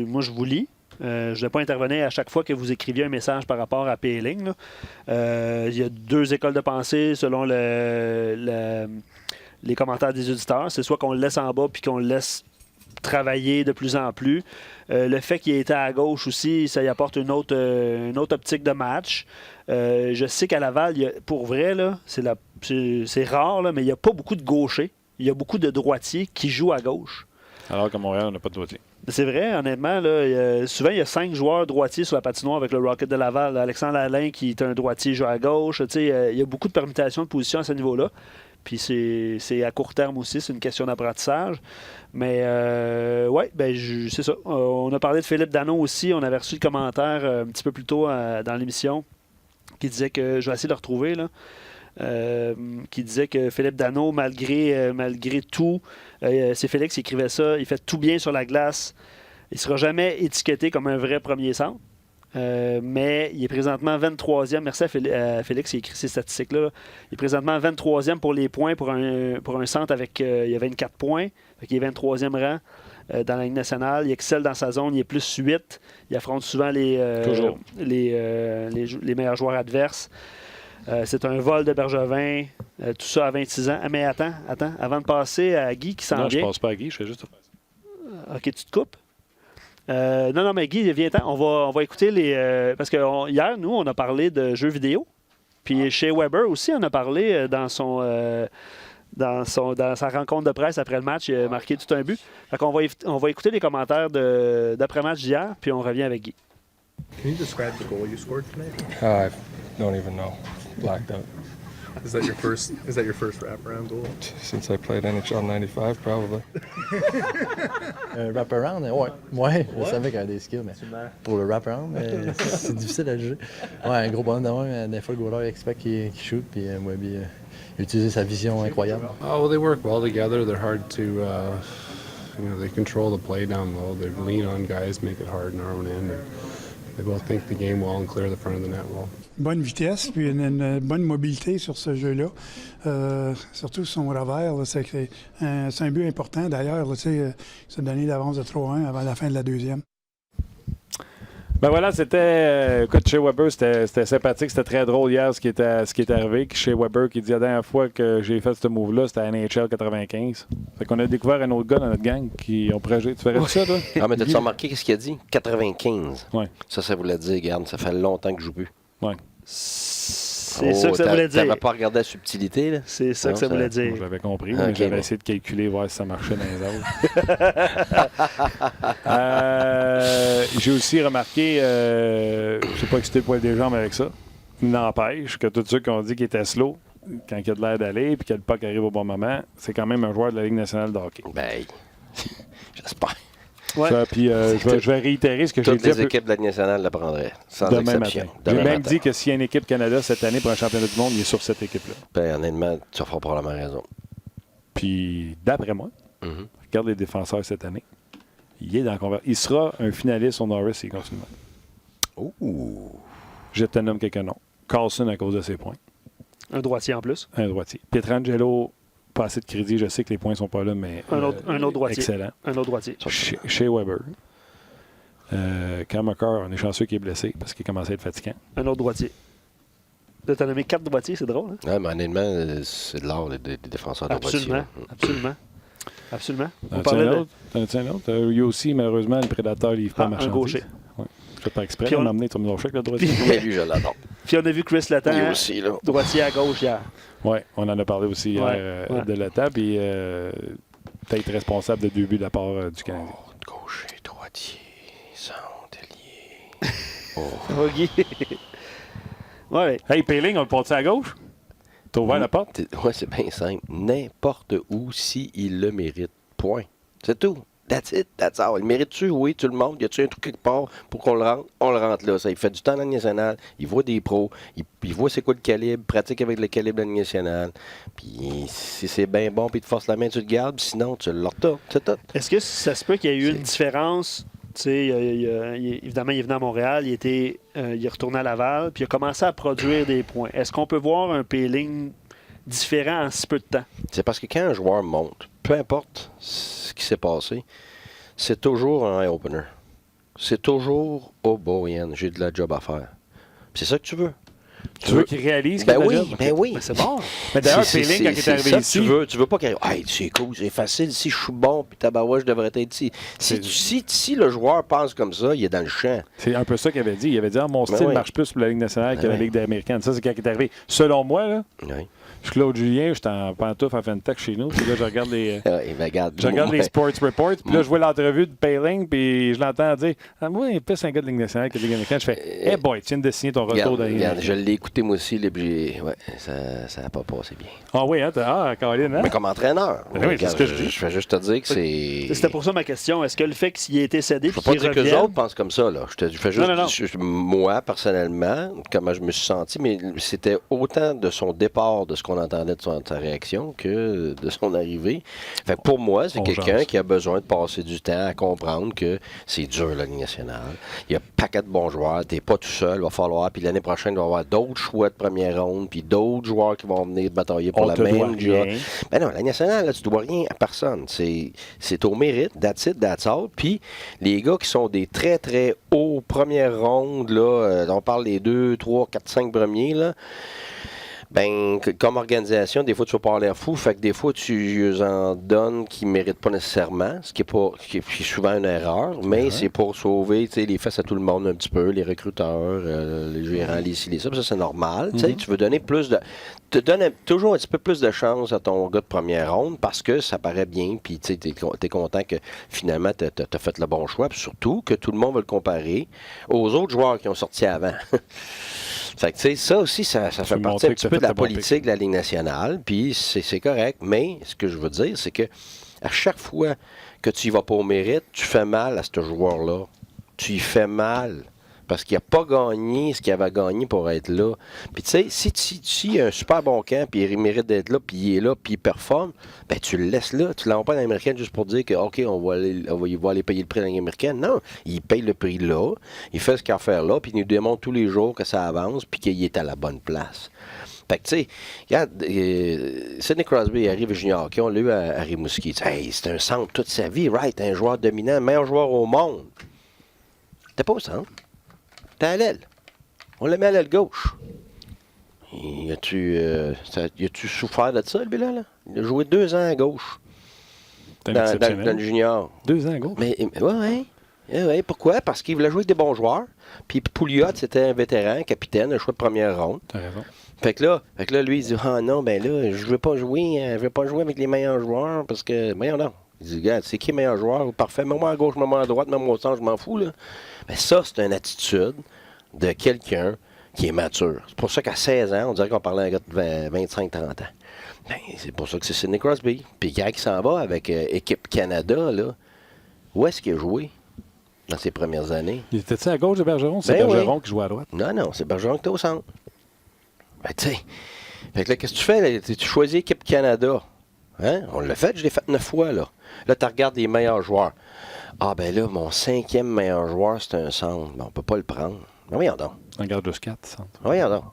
Speaker 2: moi, je vous lis. Je ne vais pas intervenir à chaque fois que vous écriviez un message par rapport à Poehling. Il y a deux écoles de pensée selon les commentaires des auditeurs. C'est soit qu'on le laisse en bas puis qu'on le laisse travailler de plus en plus. Le fait qu'il ait été à gauche aussi, ça y apporte une autre optique de match. Je sais qu'à Laval, pour vrai, là, c'est rare, là, mais il n'y a pas beaucoup de gauchers. Il y a beaucoup de droitiers qui jouent à gauche.
Speaker 1: Alors qu'à Montréal, on n'a pas de droitier.
Speaker 2: C'est vrai, honnêtement. Là, souvent, il y a 5 joueurs droitiers sur la patinoire avec le Rocket de Laval. Alexandre Alain, qui est un droitier, joue à gauche. Il y a beaucoup de permutations de position à ce niveau-là. Puis c'est à court terme aussi, c'est une question d'apprentissage. Mais oui, c'est ça. On a parlé de Philippe Danault aussi. On avait reçu le commentaire un petit peu plus tôt dans l'émission qui disait que, je vais essayer de le retrouver, là. Qui disait que Philippe Danault, malgré tout, c'est Félix qui écrivait ça, il fait tout bien sur la glace. Il ne sera jamais étiqueté comme un vrai premier centre. Mais il est présentement 23e. Merci à Félix qui a écrit ces statistiques-là. Il est présentement 23e pour les points pour un centre avec il y a 24 points. Il est 23e rang dans la Ligue nationale. Il excelle dans sa zone. Il est plus 8. Il affronte souvent les meilleurs joueurs adverses. C'est un vol de Bergevin, tout ça à 26 ans. Mais attends, avant de passer à Guy qui s'en vient.
Speaker 1: Non, je ne passe pas à Guy, je fais juste...
Speaker 2: OK, tu te coupes? Non, mais Guy, viens-t'en. On va écouter les... parce que hier, nous, on a parlé de jeux vidéo. Puis chez Weber aussi, on a parlé dans sa rencontre de presse après le match. Il a marqué tout un but. Fait qu'on va écouter les commentaires d'après-match d'hier, puis on revient avec Guy.
Speaker 4: Can you describe the goal you scored tonight?
Speaker 5: I don't even know. Blacked out.
Speaker 4: Is that your first wraparound goal?
Speaker 5: Since I played NHL 95, probably.
Speaker 6: Wraparound, ouais. Je savais qu'il y avait des skills, mais pour le wraparound, c'est difficile à juger. Ouais, un gros bonhomme de main, des fois le goaler expect qu'il shoot, puis il a utilisé sa vision incroyable.
Speaker 7: Oh, well, they work well together. They're hard to, they control the play down low. They lean on guys, make it hard in our own end. They both think the game well and clear the front of the net well.
Speaker 8: Bonne vitesse, puis une bonne mobilité sur ce jeu-là. Surtout son revers, là, c'est un but important. D'ailleurs, il s'est donné l'avance de 3-1 avant la fin de la deuxième.
Speaker 1: Ben voilà, c'était. Écoute, Shea Weber, c'était sympathique. C'était très drôle hier ce qui est arrivé. Shea Weber qui dit la dernière fois que j'ai fait ce move-là, c'était à NHL 95. Fait qu'on a découvert un autre gars dans notre gang qui ont projeté. Tu ferais ça, toi?
Speaker 9: Ah, mais t'as-tu remarqué qu'est-ce qu'il a dit? 95.
Speaker 1: Oui.
Speaker 9: Ça voulait dire, regarde, ça fait longtemps que je joue plus.
Speaker 1: Oui.
Speaker 2: C'est ça que ça voulait dire.
Speaker 9: T'avais pas regardé la subtilité, là?
Speaker 2: C'est ça que ça voulait dire.
Speaker 1: J'avais compris,
Speaker 9: Okay,
Speaker 1: mais j'avais essayé de calculer, voir si ça marchait dans les autres. J'ai aussi remarqué, je ne sais pas excité le poil des jambes avec ça, n'empêche que tous ceux qui ont dit qu'il était slow, quand il a de l'air d'aller et que le puck arrive au bon moment, c'est quand même un joueur de la Ligue nationale de hockey.
Speaker 9: Ben, j'espère.
Speaker 2: Ouais.
Speaker 1: Ça, puis je vais réitérer ce que j'ai dit.
Speaker 9: Toutes les équipes de la Ligue nationale le prendraient, sans
Speaker 1: demain
Speaker 9: exception.
Speaker 1: matin. J'ai même dit que s'il y a une équipe Canada cette année pour un championnat du monde, il est sur cette équipe-là.
Speaker 9: Ben, honnêtement, tu feras probablement raison.
Speaker 1: Puis, d'après moi, regarde les défenseurs cette année, il sera un finaliste au Norris s'il continue.
Speaker 9: Ouh!
Speaker 1: Je te nomme quelques noms. Carlson à cause de ses points.
Speaker 2: Un droitier en plus.
Speaker 1: Un droitier. Pietrangelo, pas assez de crédit. Je sais que les points ne sont pas là, mais
Speaker 2: un autre droitier.
Speaker 1: Excellent.
Speaker 2: Un autre droitier.
Speaker 1: Shea Weber. Cam McCarr, on est chanceux qu'il est blessé parce qu'il commence à être fatigant.
Speaker 2: Un autre droitier. Tu as nommé 4 droitiers, c'est drôle. Hein?
Speaker 9: Ouais, mais honnêtement, c'est de l'art des défenseurs de droitier.
Speaker 2: Absolument.
Speaker 1: On parlait un autre. Il y a aussi, malheureusement, le prédateur livre pas marchandise.
Speaker 2: Un gaucher.
Speaker 1: Ouais. Je fais pas exprès. On m'a amené Tom Dorchek, le droitier.
Speaker 9: Mais lui, je l'adore.
Speaker 2: Puis on a vu Chris Letang, droitier à gauche hier.
Speaker 1: Oui, on en a parlé aussi hier de Letang. Puis peut-être responsable de 2 buts de la part du Canadien.
Speaker 9: Gaucher, droitier, centre-ailier.
Speaker 2: OK. Ouais.
Speaker 1: Hey, Péling, on le porte à gauche? T'as ouvert la porte?
Speaker 9: Oui, c'est bien simple. N'importe où, s'il le mérite. Point. C'est tout. That's it, that's all. Il mérite-tu? Oui, tout le monde. Y a-tu un truc quelque part pour qu'on le rentre? On le rentre là. Ça, il fait du temps dans la Ligue nationale. Il voit des pros. Il voit c'est quoi le calibre. Pratique avec le calibre de la Ligue nationale. Puis si c'est bien bon, puis il te force la main, tu le gardes. Sinon, tu le retournes. C'est tout.
Speaker 2: Est-ce que ça se peut qu'il y ait eu une différence? Tu sais, évidemment, il est venu à Montréal, il est retourné à Laval, puis il a commencé à produire des points. Est-ce qu'on peut voir un Péling différent en si peu de temps?
Speaker 9: C'est parce que quand un joueur monte, peu importe ce qui s'est passé, c'est toujours un eye-opener. C'est toujours « Oh, boy, j'ai de la job à faire ». C'est ça que tu veux.
Speaker 1: Tu veux qu'il réalise qu'il a de la job?
Speaker 9: Ben oui.
Speaker 2: Ben c'est bon.
Speaker 1: Mais d'ailleurs, Péling, quand il est arrivé ici...
Speaker 9: Tu veux pas qu'il arrive. Hey, c'est cool, c'est facile. Si je suis bon, puis tabarouette, je devrais être ici. Si le joueur pense comme ça, il est dans le champ.
Speaker 1: C'est un peu ça qu'il avait dit. Il avait dit mon style marche plus pour la Ligue nationale que la Ligue américaine. Ça, c'est quand il est arrivé. Selon moi, là, je suis Claude Julien, je suis en pantoufle à Fentech chez nous. Puis là, je regarde les, les Sports Reports. Puis là, je vois l'entrevue de Péling, puis je l'entends dire moi, il est plus un gars de Ligue nationale que de Ligue américaine. Je fais hey boy, tu viens de signer ton retour dans
Speaker 9: je l'ai écouté moi aussi, là, puis ça n'a pas passé bien.
Speaker 1: Ah oui, hein? Caroline, hein?
Speaker 9: Mais comme entraîneur.
Speaker 1: Oui, c'est ce que je dis.
Speaker 9: Je vais juste te dire que c'est.
Speaker 2: C'était pour ça ma question. Est-ce que le fait qu'il ait été cédé,
Speaker 9: je ne peux pas dire que les autres pensent comme ça, là. Je fais juste. Moi, personnellement, comment je me suis senti, mais c'était autant de son départ, de ce qu'on entendait de sa réaction, que de son arrivée. Fait que pour moi, c'est quelqu'un qui a besoin de passer du temps à comprendre que c'est dur, la Ligue nationale. Il y a un paquet de bons joueurs. Tu n'es pas tout seul. Il va falloir. Puis l'année prochaine, il va y avoir d'autres choix de première ronde, puis d'autres joueurs qui vont venir batailler pour la même job. Ben non, la Ligue nationale, là, tu dois rien à personne. C'est au mérite. That's it, that's all. Puis les gars qui sont des très, très hauts premières rondes, là, on parle des 2, 3, 4, 5 premiers, là. Ben, comme organisation, des fois, tu vas pas avoir l'air fou. Fait que des fois, tu en donnes qui ne méritent pas nécessairement, ce qui est souvent une erreur, mais c'est pour sauver les fesses à tout le monde un petit peu, les recruteurs, les gérants, les ci, les ça. Ça, c'est normal. Tu veux donner plus de... Tu donnes toujours un petit peu plus de chance à ton gars de première ronde parce que ça paraît bien, puis tu es content que finalement, tu as fait le bon choix. Puis surtout que tout le monde va le comparer aux autres joueurs qui ont sorti avant. Fait que, tu sais, ça aussi, ça fait partie un petit peu de la politique de la Ligue nationale, puis c'est correct. Mais ce que je veux dire, c'est que à chaque fois que tu y vas pas au mérite, tu fais mal à ce joueur-là. Tu y fais mal parce qu'il n'a pas gagné ce qu'il avait gagné pour être là. Puis tu sais, si il a un super bon camp, puis il mérite d'être là, puis il est là, puis il performe, ben tu le laisses là. Tu ne l'envoies pas dans l'américaine juste pour dire que, OK, il va aller payer le prix dans l'américaine. Non, il paye le prix là, il fait ce qu'il a à faire là, puis il nous démontre tous les jours que ça avance, puis qu'il est à la bonne place. Fait que, tu sais, regarde, Sidney Crosby arrive junior hockey, on l'a eu à Rimouski. Hey, c'est un centre toute sa vie, right? Un joueur dominant, meilleur joueur au monde. T'es pas au centre. T'es à l'aile. On le met à l'aile gauche. Y a-tu souffert de ça, lui-là? Là? Il a joué 2 ans à gauche. Dans le junior.
Speaker 1: 2 ans à gauche?
Speaker 9: Mais ouais. Pourquoi? Parce qu'il voulait jouer avec des bons joueurs. Puis Pouliot, c'était un vétéran, capitaine, un choix de première ronde.
Speaker 1: T'as raison.
Speaker 9: Fait que là, lui, il dit, non, ben là, je veux pas jouer avec les meilleurs joueurs parce que, voyons non. Il dit, regarde, c'est qui le meilleur joueur? Parfait, mets-moi à gauche, mets-moi à droite, mets-moi au centre, je m'en fous, là. Mais ça, c'est une attitude de quelqu'un qui est mature. C'est pour ça qu'à 16 ans, on dirait qu'on parlait à un gars de 25-30 ans. Ben, c'est pour ça que c'est Sidney Crosby. Puis quand il s'en va avec Équipe Canada, là, où est-ce qu'il a joué dans ses premières années?
Speaker 1: Il était-tu à gauche de Bergeron? C'est Bergeron qui joue à droite.
Speaker 9: Non, c'est Bergeron qui est au centre. Ben, tu sais. Fait que là, qu'est-ce que tu fais? Là? Tu choisis Équipe Canada. Hein? On l'a fait, je l'ai fait 9 fois, là. Là, tu regardes les meilleurs joueurs. Ah, ben là, mon 5e meilleur joueur, c'est un centre. Ben, on peut pas le prendre. Ben, voyons donc.
Speaker 1: On regarde juste 4 centres.
Speaker 9: Voyons donc.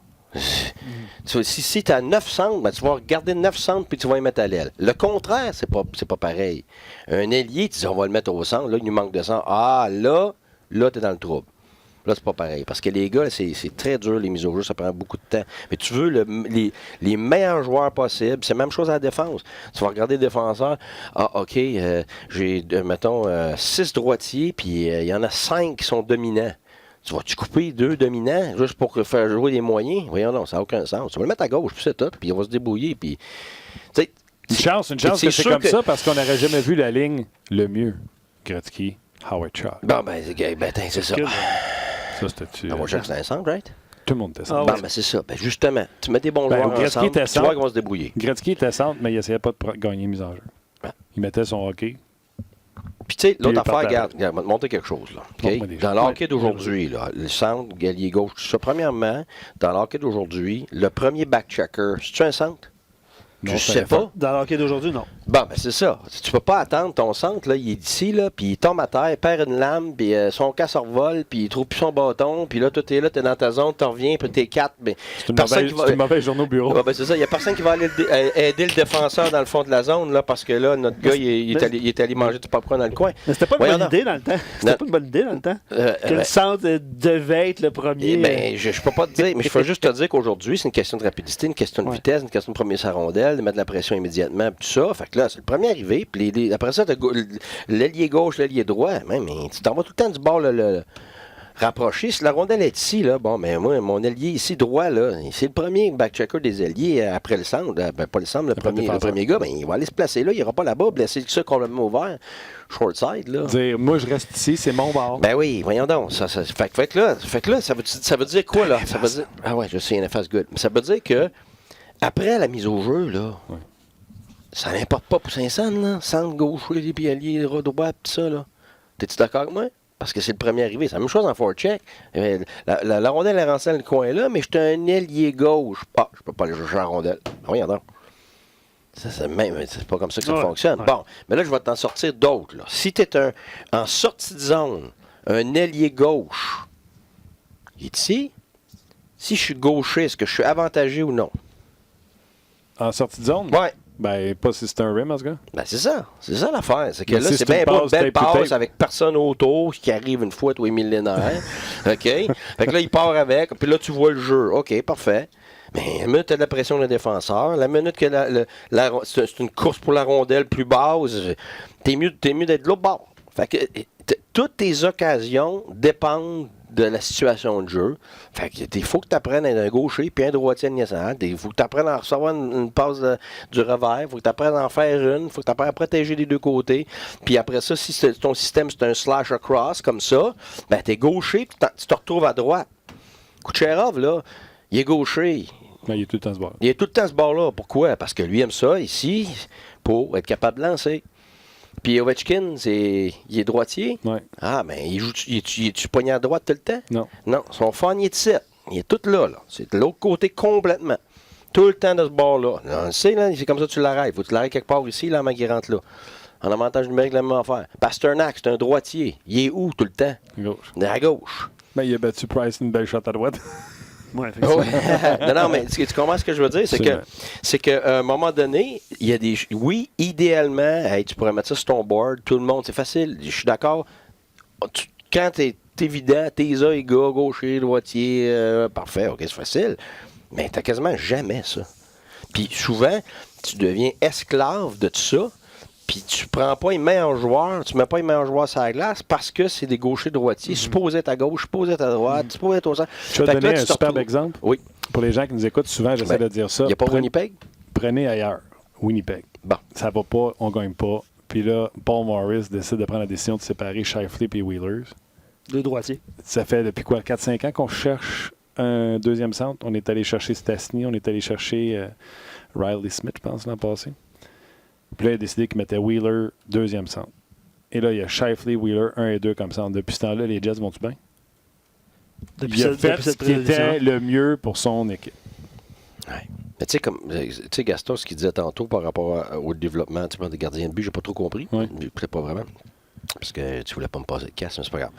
Speaker 9: Si tu as 9 centres, ben, tu vas regarder 9 centres puis tu vas les mettre à l'aile. Le contraire, c'est pas pareil. Un ailier, tu dis, on va le mettre au centre. Là, il nous manque de centre. Ah, là, tu es dans le trouble. Là, c'est pas pareil. Parce que les gars, c'est très dur, les mises au jeu. Ça prend beaucoup de temps. Mais tu veux les meilleurs joueurs possibles. C'est la même chose à la défense. Tu vas regarder les défenseurs. Ah, OK, j'ai, mettons, 6 droitiers, puis il y en a 5 qui sont dominants. Tu vas-tu couper 2 dominants juste pour faire jouer les moyens? Voyons, non, ça n'a aucun sens. Tu vas le mettre à gauche, puis c'est tout, puis on va se débrouiller. Puis, tu sais,
Speaker 1: une chance que c'est comme ça, parce qu'on n'aurait jamais vu la ligne le mieux. Gretzky, Howard Chuck.
Speaker 9: Bon, c'est ça.
Speaker 1: Ça, c'était-tu...
Speaker 9: Howard Chuck, c'est un centre, right?
Speaker 1: Tout le monde était centre.
Speaker 9: Ben, c'est ça. Ben, justement, tu mets des bons joueurs ensemble, tu vois qu'ils vont se débrouiller.
Speaker 1: Gretzky était centre, mais il n'essayait pas de gagner mise en jeu.
Speaker 9: Ben.
Speaker 1: Il mettait son hockey.
Speaker 9: Puis, tu sais, l'autre affaire, regarde, je vais te montrer quelque chose. Là, okay? Dans le hockey d'aujourd'hui, là, le centre, galier gauche, tout ça, premièrement, dans le hockey d'aujourd'hui, le premier back-checker, c'est-tu un centre?
Speaker 1: Non,
Speaker 2: je sais pas. Dans le hockey d'aujourd'hui, non.
Speaker 9: Bon, ben c'est ça. Tu peux pas attendre ton centre, là, il est ici, là, puis il tombe à terre, il perd une lame, puis son cas se revole, puis il trouve plus son bâton, puis là, toi, t'es là, t'es dans ta zone, tu reviens, puis t'es 4. Ben,
Speaker 1: c'est une mauvaise journée au bureau.
Speaker 9: Ouais, ben c'est ça. Il y a personne qui va aller aider le défenseur dans le fond de la zone, là, parce que là, notre gars, il est allé manger du popcorn dans le coin.
Speaker 2: Mais c'était pas une bonne idée dans le temps. C'était pas une bonne idée dans le temps. Que le centre devait être le premier.
Speaker 9: Ben, je peux pas te dire, mais je peux juste te dire qu'aujourd'hui, c'est une question de rapidité, une question de vitesse, une question de premier sa rondelle, de mettre de la pression immédiatement, tout ça. Fait que là, c'est le premier arrivé. Puis après ça, l'ailier gauche, l'ailier droit. Mais tu t'en vas tout le temps du bord rapproché. Si la rondelle est ici, là, bon, mais moi, mon ailier ici droit, là, c'est le premier back-checker des ailiers après le centre. Ben, pas le centre, le premier gars, ben, il va aller se placer là. Il n'ira pas là-bas, blesser ça complètement ouvert. Short side, là.
Speaker 1: Dire, moi, je reste ici, c'est mon bord.
Speaker 9: Ben oui, voyons donc. Fait que là, ça veut dire quoi, là? Ça veut dire, ah ouais, je sais, NFS good. Mais ça veut dire que après la mise au jeu, là, ça n'importe pas pour Saint-Saëns, là. Centre gauche, puis allié, droit, pis ça, là. T'es-tu d'accord avec moi? Parce que c'est le premier arrivé. C'est la même chose en forecheck. La rondelle est rentrée dans le coin là, mais j'étais un ailier gauche. Ah, je peux pas aller chercher la rondelle. Voyons donc. C'est pas comme ça que ça fonctionne. Ouais. Bon, mais là, je vais t'en sortir d'autres, là. Si t'es en sortie de zone, un ailier gauche, il est ici. Si je suis gaucher, est-ce que je suis avantagé ou non?
Speaker 1: En sortie de zone?
Speaker 9: Ouais.
Speaker 1: Ben, pas si c'est un rim, en ce gars.
Speaker 9: Ben, c'est ça. C'est ça l'affaire. C'est que là, c'est bien beau, une belle passe avec personne autour qui arrive une fois tous les millénaires. OK? Fait que là, il part avec. Puis là, tu vois le jeu. OK, parfait. Mais la minute, tu as de la pression des défenseurs. La minute que c'est une course pour la rondelle plus basse, t'es mieux d'être de l'autre bord. Fait que toutes tes occasions dépendent de la situation de jeu. Fait que il faut que tu apprennes à être un gaucher puis un droitier naissant. Il faut que tu apprennes à recevoir une passe du revers. Il faut que tu apprennes à en faire une. Il faut que tu apprennes à protéger les deux côtés. Puis après ça, si ton système c'est un slash across comme ça, ben t'es gaucher puis tu te retrouves à droite. Kucherov, là, il est gaucher.
Speaker 1: Ben, il est tout le temps ce bord.
Speaker 9: Il est tout le temps ce bord-là. Pourquoi? Parce que lui aime ça ici pour être capable de lancer. Puis Ovechkin, il est droitier.
Speaker 1: Ouais.
Speaker 9: Ah, ben, il est-tu poigné à droite tout le temps?
Speaker 1: Non.
Speaker 9: Non, son fan, il est de 7. Il est tout là. C'est de l'autre côté complètement. Tout le temps de ce bord-là. On le sait, là, c'est comme ça que tu l'arrêtes. Faut que tu l'arrêtes quelque part ici, là, qui rentre là. En avantage numérique, la même affaire. Pasternak, c'est un droitier. Il est où tout le temps?
Speaker 1: Gauche.
Speaker 9: À gauche.
Speaker 1: Ben, il a battu Price une belle shot à droite.
Speaker 2: Ouais, effectivement.
Speaker 9: non, mais tu comprends ce que je veux dire? C'est qu'à un moment donné, il y a des. Oui, idéalement, hey, tu pourrais mettre ça sur ton board, tout le monde, c'est facile. Je suis d'accord. Quand t'es évident, tes yeux, gars, gaucher, droitier, parfait, ok, c'est facile. Mais t'as quasiment jamais ça. Puis souvent, tu deviens esclave de tout ça. Puis tu prends pas les meilleurs joueurs, tu mets pas les meilleurs joueurs sur la glace parce que c'est des gauchers droitiers. Supposé être à gauche, supposé être à droite, supposé être au centre.
Speaker 1: Je vais te donner un superbe exemple.
Speaker 9: Oui.
Speaker 1: Pour les gens qui nous écoutent, souvent, j'essaie de dire ça.
Speaker 9: Il n'y a pas Winnipeg?
Speaker 1: Prenez ailleurs. Winnipeg.
Speaker 9: Bon.
Speaker 1: Ça va pas, on gagne pas. Puis là, Paul Morris décide de prendre la décision de séparer Scheifele et Wheelers.
Speaker 2: Deux droitiers. Ça
Speaker 1: fait depuis quoi, 4-5 ans qu'on cherche un deuxième centre. On est allé chercher Stastny, on est allé chercher Riley Smith, je pense, l'an passé. Puis là, il a décidé qu'il mettait Wheeler deuxième centre. Et là, il y a Scheifele, Wheeler 1 et 2 comme centre. Depuis ce temps-là, les Jets vont-tu bien? Il a fait ce qui était le mieux pour son équipe.
Speaker 9: Ouais. Mais tu sais, Gaston, ce qu'il disait tantôt par rapport au développement des gardiens de but, j'ai pas trop compris.
Speaker 1: Oui.
Speaker 9: Peut-être pas vraiment. Parce que tu voulais pas me passer de casse, mais c'est pas grave.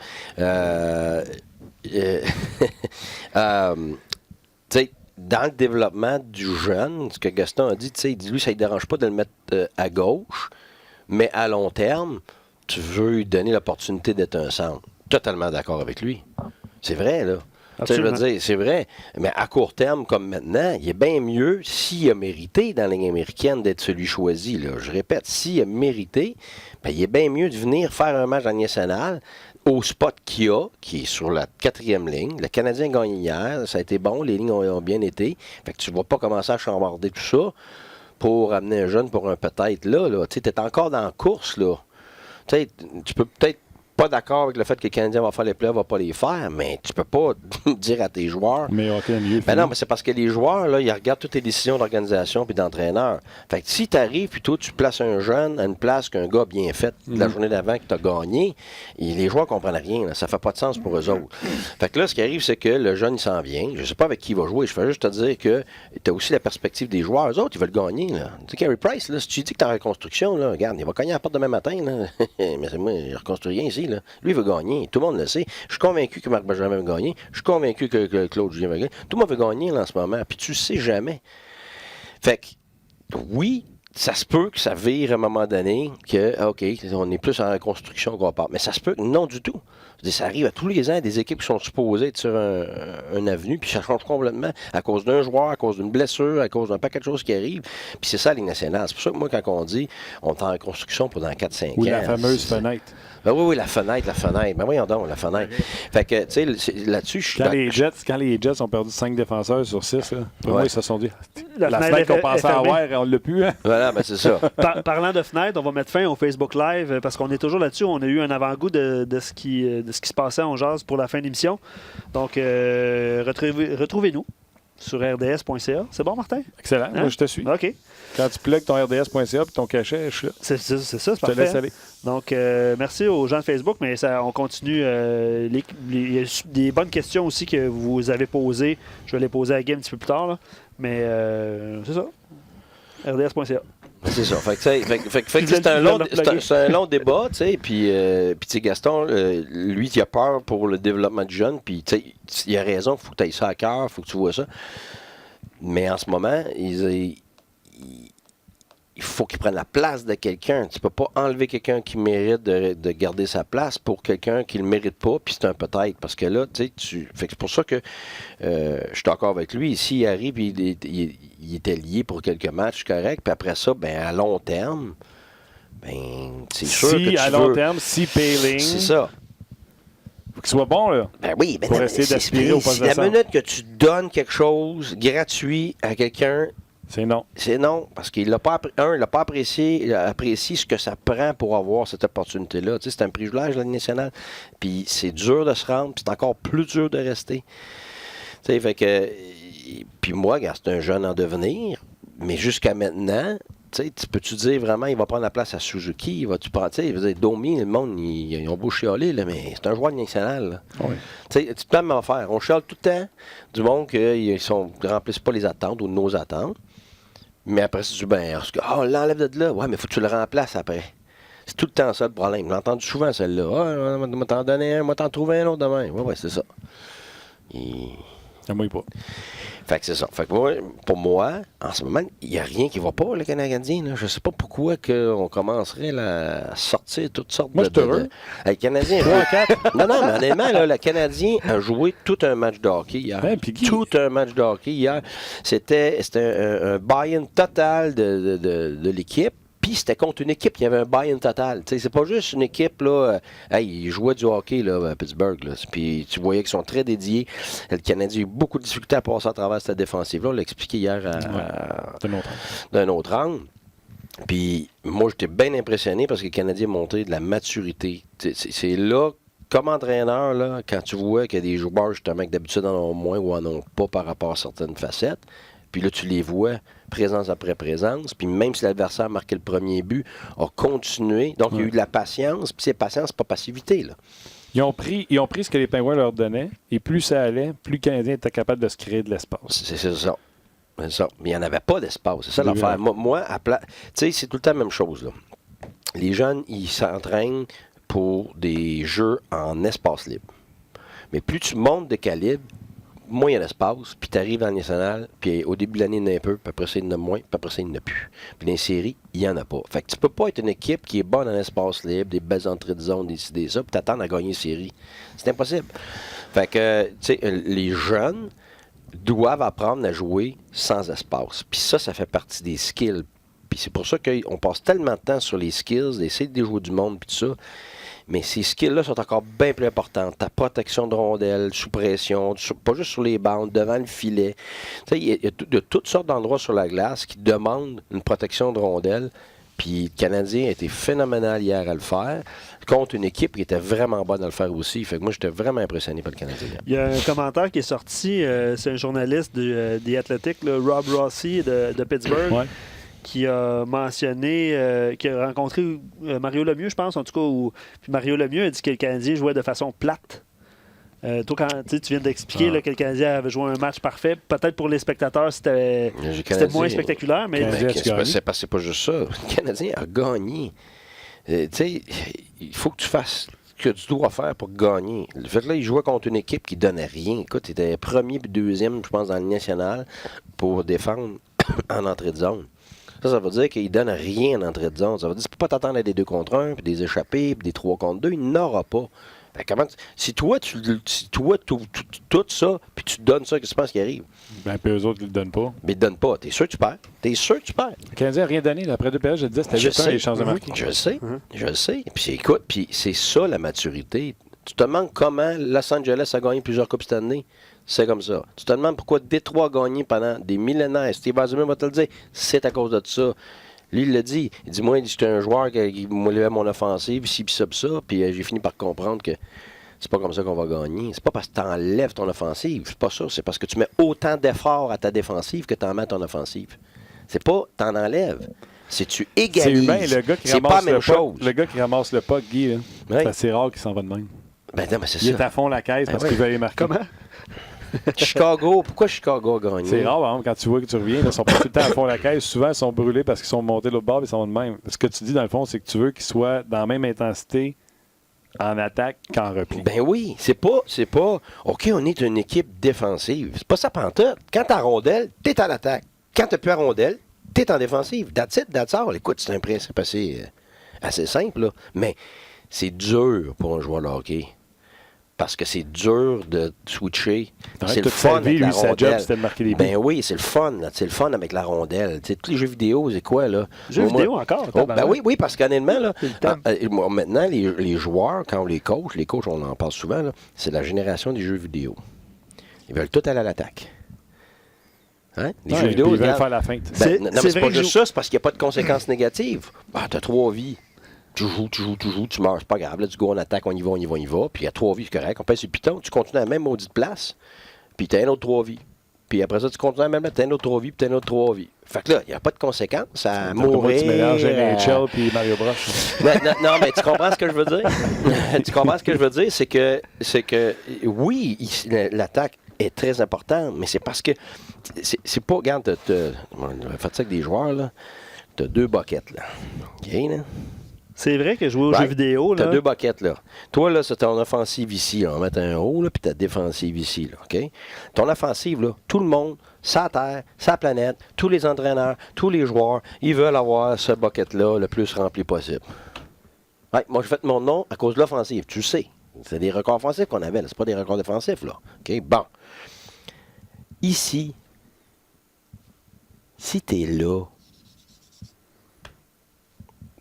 Speaker 9: Tu sais, dans le développement du jeune, ce que Gaston a dit, tu sais, lui, ça ne dérange pas de le mettre à gauche, mais à long terme, tu veux lui donner l'opportunité d'être un centre. Totalement d'accord avec lui. C'est vrai, là. Tu sais, je veux dire, c'est vrai. Mais à court terme, comme maintenant, il est bien mieux, s'il a mérité dans la Ligue américaine d'être celui choisi, là. Je répète, s'il a mérité, ben, il est bien mieux de venir faire un match en national au spot qu'il a, qui est sur la 4e ligne. Le Canadien a gagné hier, ça a été bon, les lignes ont bien été. Fait que tu ne vas pas commencer à chambarder tout ça pour amener un jeune pour un peut-être là. Tu es encore dans la course, là. Tu peux peut-être pas d'accord avec le fait que le Canadien va faire les playoffs, va pas les faire, mais tu peux pas dire à tes joueurs.
Speaker 1: Mais mieux.
Speaker 9: Ben non, mais c'est parce que les joueurs, là, ils regardent toutes les décisions d'organisation puis d'entraîneur. Fait que si tu arrives, puis toi, tu places un jeune à une place qu'un gars bien fait la journée d'avant que tu as gagné, et les joueurs comprennent rien. Là, ça fait pas de sens pour eux autres. Fait que là, ce qui arrive, c'est que le jeune, il s'en vient. Je sais pas avec qui il va jouer. Je fais juste te dire que tu as aussi la perspective des joueurs. Eux autres, ils veulent gagner. Là. Tu sais, Carey Price, là, si tu dis que tu es en reconstruction, là, regarde, il va cogner à la porte demain matin. Là. Mais c'est moi, je reconstruis rien ici. Là. Lui, il veut gagner. Tout le monde le sait. Je suis convaincu que Marc Benjamin va gagner. Je suis convaincu que Claude Julien va gagner. Tout le monde veut gagner là, en ce moment. Puis tu sais jamais. Fait que, oui, ça se peut que ça vire à un moment donné que, OK, on est plus en reconstruction qu'on part. Mais ça se peut que non du tout. Ça arrive à tous les ans, des équipes qui sont supposées être sur un avenue, puis ça change complètement à cause d'un joueur, à cause d'une blessure, à cause d'un paquet de choses qui arrivent. Puis c'est ça, la Ligue nationale. C'est pour ça que moi, quand on dit on est en reconstruction pendant 4-5 ans.
Speaker 1: Ou la fameuse fenêtre.
Speaker 9: Ben oui, la fenêtre. Ben voyons donc, la fenêtre. Fait que, tu sais, là-dessus, je suis...
Speaker 1: Quand les Jets ont perdu 5 défenseurs sur 6, là, pour moi, ils se sont dit, la
Speaker 2: fenêtre
Speaker 1: qu'on pensait avoir, on l'a plus. Hein?
Speaker 9: Voilà, ben c'est ça.
Speaker 2: Parlant de fenêtre, on va mettre fin au Facebook Live, parce qu'on est toujours là-dessus. On a eu un avant-goût de ce qui se passait en jazz pour la fin de l'émission. Donc, retrouvez-nous sur rds.ca. C'est bon, Martin?
Speaker 1: Excellent. Hein? Moi, je te suis.
Speaker 2: OK.
Speaker 1: Quand tu plugues ton rds.ca et ton cachet, je suis là.
Speaker 2: C'est ça, c'est parfait.
Speaker 1: Je te laisse aller.
Speaker 2: Donc, merci aux gens de Facebook, mais on continue. Il y a des bonnes questions aussi que vous avez posées. Je vais les poser à Guy un petit peu plus tard. Là. Mais c'est ça. rds.ca.
Speaker 9: C'est ça. Fait que c'est un long débat, tu sais. Puis Gaston, lui, il a peur pour le développement du jeune. Puis, tu sais, il a raison. Il faut que tu ailles ça à cœur. Il faut que tu vois ça. Mais en ce moment, il faut qu'il prenne la place de quelqu'un. Tu peux pas enlever quelqu'un qui mérite de garder sa place pour quelqu'un qui ne le mérite pas, puis c'est un peut-être. Parce que là, tu sais, c'est pour ça que je suis d'accord avec lui. S'il arrive, il était lié pour quelques matchs, correct. Puis après ça, ben à long terme, ben c'est sûr que tu
Speaker 1: à long terme, si Poehling...
Speaker 9: C'est ça.
Speaker 1: Faut qu'il soit bon, là.
Speaker 9: Ben oui, ben
Speaker 1: pour essayer d'aspirer au poste de centre.
Speaker 9: La minute que tu donnes quelque chose gratuit à quelqu'un,
Speaker 1: c'est non.
Speaker 9: C'est non, parce qu'il n'a pas, il n'a pas apprécié ce que ça prend pour avoir cette opportunité-là. Tu sais, c'est un privilège, la Ligue nationale. Puis c'est dur de se rendre, puis c'est encore plus dur de rester. Tu sais, fait que... Puis moi, regarde, c'est un jeune en devenir, mais jusqu'à maintenant, Tu peux-tu dire vraiment, il va prendre la place à Suzuki? Tu prends, tu sais, Domi, le monde, ils ont beau chialer, là, mais c'est un joueur national. Oui. Tu sais, tu peux même en faire. On chiale tout le temps du monde qu'ils ne remplissent pas les attentes ou nos attentes. Mais après, c'est du ben, on l'enlève de là. Ouais, mais il faut que tu le remplaces après. C'est tout le temps ça le problème. J'ai entendu souvent celle-là. Ah, on va t'en donner un, on va t'en trouver un autre demain. Ouais, c'est ça.
Speaker 1: Ça mouille pas.
Speaker 9: Fait que c'est ça. Fait que moi, pour moi, en ce moment, il n'y a rien qui ne va pas, le Canadien. Là. Je ne sais pas pourquoi on commencerait à sortir toutes sortes
Speaker 1: moi, je suis heureux.
Speaker 9: Le Canadien. non, mais honnêtement, là, le Canadien a joué tout un match de hockey hier.
Speaker 1: Ouais, tout
Speaker 9: un match de hockey hier. C'était un buy-in total de l'équipe. Puis c'était contre une équipe qui avait un buy-in total. T'sais, c'est pas juste une équipe, là. Ils jouaient du hockey là, à Pittsburgh. Là. Puis tu voyais qu'ils sont très dédiés. Le Canadien a eu beaucoup de difficultés à passer à travers cette défensive-là. On l'a expliqué hier d'un autre angle. Puis moi, j'étais bien impressionné parce que le Canadien a montré de la maturité. C'est là, comme entraîneur, là, quand tu vois qu'il y a des joueurs justement que d'habitude en ont moins ou en ont pas par rapport à certaines facettes. Puis là, tu les vois présence après présence. Puis même si l'adversaire a marqué le premier but, a continué. Donc, il y a eu de la patience. Puis c'est patience, pas passivité. Là.
Speaker 1: Ils ont pris ce que les Penguins leur donnaient. Et plus ça allait, plus le Canadien était capable de se créer de l'espace.
Speaker 9: C'est ça. C'est ça. Mais il n'y en avait pas d'espace. C'est ça l'affaire. Moi, tu sais, c'est tout le temps la même chose. Là. Les jeunes, ils s'entraînent pour des jeux en espace libre. Mais plus tu montes de calibre, moins il y a d'espace, puis tu arrives dans le national, puis au début de l'année, il y en a un peu, puis après ça, il y en a moins, puis après ça, il n'y en a plus. Puis dans les séries, il n'y en a pas. Fait que tu peux pas être une équipe qui est bonne en espace libre, des belles entrées de zone, décider ça, puis t'attendre à gagner une série. C'est impossible. Fait que, tu sais, les jeunes doivent apprendre à jouer sans espace. Puis ça fait partie des skills. Puis c'est pour ça qu'on passe tellement de temps sur les skills, d'essayer de jouer du monde, puis tout ça. Mais ces skills-là sont encore bien plus importants. Ta protection de rondelles, sous pression, pas juste sur les bandes, devant le filet. Il y a toutes sortes d'endroits sur la glace qui demandent une protection de rondelles. Puis le Canadien a été phénoménal hier à le faire, contre une équipe qui était vraiment bonne à le faire aussi. Fait que moi, j'étais vraiment impressionné par le Canadien.
Speaker 2: Il y a un commentaire qui est sorti, c'est un journaliste de The Athletic, Rob Rossi de Pittsburgh. Ouais. Qui a mentionné, qui a rencontré Mario Lemieux, je pense, en tout cas. Puis Mario Lemieux a dit que le Canadien jouait de façon plate. Toi, quand tu viens d'expliquer là, que le Canadien avait joué un match parfait, peut-être pour les spectateurs, c'était moins spectaculaire. Mais
Speaker 9: c'est parce que c'est pas juste ça. Le Canadien a gagné. Tu sais, il faut que tu fasses ce que tu dois faire pour gagner. Le fait que là, il jouait contre une équipe qui donnait rien. Écoute, il était premier puis deuxième, je pense, dans le national pour défendre en entrée de zone. Ça veut dire qu'il ne donne rien en entrée de zone. Ça veut dire que tu ne peux pas t'attendre à des 2 contre 1, puis des échappés, puis des 3 contre 2. Il n'aura pas. Fait que si toi, tout ça, puis tu donnes ça, qu'est-ce que tu penses qui arrive?
Speaker 1: Ben, puis eux autres, ils ne le donnent pas.
Speaker 9: Mais ils ne le donnent pas. T'es sûr que tu perds. Le
Speaker 1: Canadien n'a rien donné. Après 2 périodes, je te disais, c'était juste les chances de marquer.
Speaker 9: Je le sais. Puis écoute, puis c'est ça la maturité. Tu te demandes comment Los Angeles a gagné plusieurs Coupes cette année. C'est comme ça. Tu te demandes pourquoi Détroit a gagné pendant des millénaires. Steve Eisenman va te le dire. C'est à cause de ça. Lui, il l'a dit. Il dit, moi, j'étais un joueur qui moulait mon offensive, ci, puis ça, puis j'ai fini par comprendre que c'est pas comme ça qu'on va gagner. C'est pas parce que tu enlèves ton offensive. C'est pas ça. C'est parce que tu mets autant d'efforts à ta défensive que tu en mets à ton offensive. C'est pas t'en enlèves. C'est tu égalises.
Speaker 1: C'est humain, le gars qui ramasse pas la même chose. Le gars qui ramasse le puck, Guy, oui. C'est assez rare qu'il s'en va de même.
Speaker 9: Ben non, mais c'est
Speaker 1: il est à fond la caisse parce qu'il veut aller marquer.
Speaker 2: Comment?
Speaker 9: Chicago, pourquoi Chicago a gagné?
Speaker 1: C'est rare, hein, quand tu vois que tu reviens, ils sont pas tout le temps à fond la caisse. Souvent, ils sont brûlés parce qu'ils sont montés de l'autre bord et ils sont de même. Ce que tu dis, dans le fond, c'est que tu veux qu'ils soient dans la même intensité en attaque qu'en repli.
Speaker 9: Ben oui, c'est pas OK, on est une équipe défensive. C'est pas ça pantoute. Quand t'as rondelle, t'es en attaque. Quand t'as plus à rondelle, t'es en défensive. That's it, that's all. Écoute, c'est un principe assez simple, là. Mais c'est dur pour un joueur de hockey. Parce que c'est dur de switcher. C'est le fun avec la rondelle. Job, c'était de marquer des buts. Ben oui, c'est le fun. C'est le fun avec la rondelle. T'sais, tous les jeux vidéo, c'est quoi, là?
Speaker 2: Jeux vidéo encore?
Speaker 9: Ben oui, parce qu'honnêtement, là, maintenant, les joueurs, quand on les coachs, on en parle souvent, là, c'est la génération des jeux vidéo. Ils veulent tout aller à l'attaque. Hein? Les jeux vidéo,
Speaker 1: ils veulent faire la feinte.
Speaker 9: Ben, non, mais c'est pas juste ça, c'est parce qu'il n'y a pas de conséquences négatives. T'as 3 vies. Tu joues, tu meurs, c'est pas grave. Là, tu go, on attaque, on y va. Puis il y a 3 vies, c'est correct. On pèse sur le piton, tu continues à la même maudite place. Puis tu as un autre 3 vies. puis après ça, tu continues à même mettre un autre 3 vies, puis un autre 3 vies. Fait que là, il n'y a pas de conséquences à mourir.
Speaker 1: Tu mélanges NHL puis Mario Bros.
Speaker 9: non, mais tu comprends ce que je veux dire? Tu comprends ce que je veux dire? C'est que oui, l'attaque est très importante, mais c'est parce que c'est pas... Regarde, faites ça avec des joueurs, là. Tu as 2 buckets, là. OK, là?
Speaker 2: C'est vrai que jouer aux jeux vidéo, là...
Speaker 9: Tu as 2 buckets, là. Toi, là, c'est ton offensive ici, là. On va mettre un haut, là, puis ta défensive ici, là. OK? Ton offensive, là, tout le monde, sa terre, sa planète, tous les entraîneurs, tous les joueurs, ils veulent avoir ce bucket-là le plus rempli possible. Ouais, moi, j'ai fait mon nom à cause de l'offensive. Tu le sais. C'est des records offensifs qu'on avait, là. C'est pas des records défensifs, là. OK? Bon. Ici, si tu es là,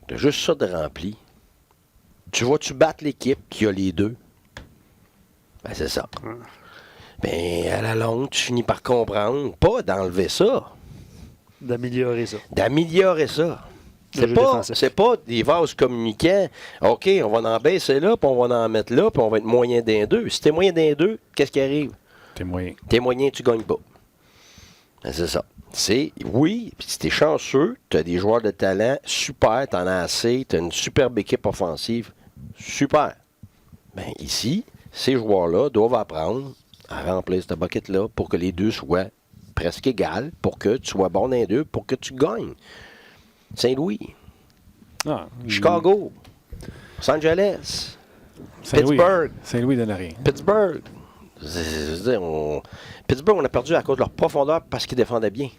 Speaker 9: tu as juste ça de rempli. Tu vas-tu battre l'équipe qui a les 2? Ben, c'est ça. Ben, à la longue, tu finis par comprendre, pas d'enlever ça.
Speaker 2: D'améliorer ça.
Speaker 9: D'améliorer ça. C'est pas des vases communicants. OK, on va en baisser là, puis on va en mettre là, puis on va être moyen d'un 2. Si t'es moyen d'un 2, qu'est-ce qui arrive?
Speaker 1: T'es moyen.
Speaker 9: T'es moyen, tu gagnes pas. Ben, c'est ça. Oui, puis si t'es chanceux, t'as des joueurs de talent super, t'en as assez, t'as une superbe équipe offensive, super. Ben ici, ces joueurs-là doivent apprendre à remplir ce bucket-là pour que les 2 soient presque égales, pour que tu sois bon dans les 2, pour que tu gagnes. Saint-Louis, Chicago, Los Angeles, Pittsburgh.
Speaker 1: Saint-Louis donne rien.
Speaker 9: Pittsburgh. Pittsburgh, on a perdu à cause de leur profondeur parce qu'ils défendaient bien.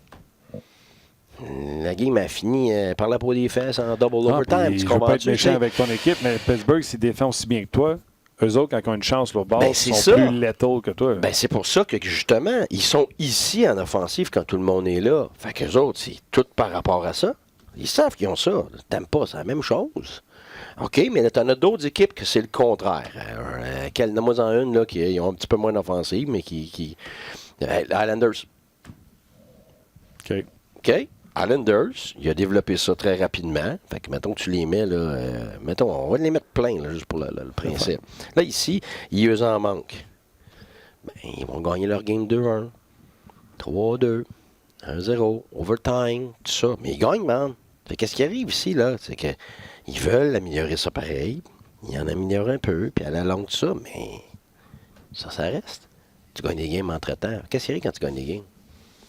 Speaker 9: La game a fini par la peau des fesses en double overtime.
Speaker 1: Je ne veux pas être méchant avec ton équipe, mais Pittsburgh, s'ils défendent aussi bien que toi, eux autres, quand ils ont une chance, leur bord, ils sont plus lethal que toi.
Speaker 9: Ben, c'est pour ça que, justement, ils sont ici en offensive quand tout le monde est là. Fait qu'eux autres, c'est tout par rapport à ça. Ils savent qu'ils ont ça. T'aimes pas, c'est la même chose. OK, mais là, t'en as d'autres équipes que c'est le contraire. Nomme-moi-en une là, qui ont un petit peu moins d'offensive, mais qui Islanders. OK. Islanders, il a développé ça très rapidement. Fait que, mettons que tu les mets, là, on va les mettre plein, là, juste pour le principe. Là, ici, ils en manquent. Ben, ils vont gagner leur game 2-1, 3-2, 1-0, overtime, tout ça. Mais ils gagnent, man. Fait qu'est-ce qui arrive ici, là? C'est qu'ils veulent améliorer ça pareil. Ils en améliorent un peu, puis à la longue, tout ça, mais ça reste. Tu gagnes des games entre-temps. Qu'est-ce qui arrive quand tu gagnes des games?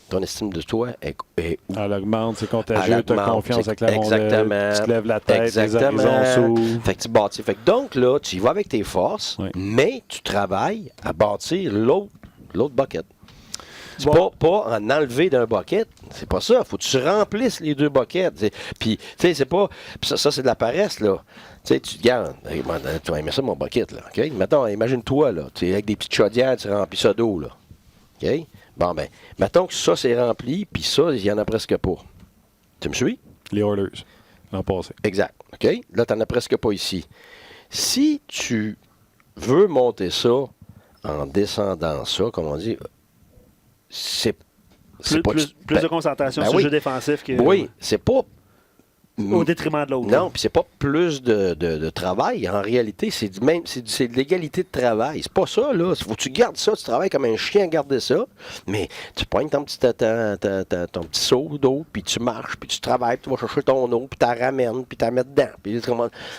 Speaker 9: Ton estime de toi est où?
Speaker 1: Elle augmente, c'est contagieux, tu as confiance avec la
Speaker 9: exactement,
Speaker 1: tu te lèves la tête, les horizons s'ouvrent.
Speaker 9: Fait que tu bâtis. Fait que donc, là, tu y vas avec tes forces, mais tu travailles à bâtir l'autre bucket. C'est pas en enlever d'un bucket, c'est pas ça. Faut que tu remplisses les 2 buckets. Puis, tu sais, c'est pas... Ça, c'est de la paresse, là. Tu sais, tu te gardes. Tu vas aimer ça, mon bucket, là. OK? Mettons, imagine-toi, là. Tu sais, avec des petites chaudières, tu remplis ça d'eau, là. OK? Bon, ben, mettons que ça, c'est rempli, puis ça, il y en a presque pas. Tu me suis?
Speaker 1: Les Oilers, l'an passé.
Speaker 9: Exact. OK? Là, tu n'en as presque pas ici. Si tu veux monter ça en descendant ça, comme on dit, c'est pas...
Speaker 2: Plus de concentration sur le jeu défensif que...
Speaker 9: Oui, c'est pas...
Speaker 2: Au détriment de l'autre.
Speaker 9: Non, puis c'est pas plus de travail. En réalité, c'est de l'égalité de travail. C'est pas ça, là. Faut que tu gardes ça, tu travailles comme un chien à garder ça, mais tu poignes ton petit seau d'eau, puis tu marches, puis tu travailles, puis tu vas chercher ton eau, puis tu la ramènes, puis tu la mets dedans. Puis tu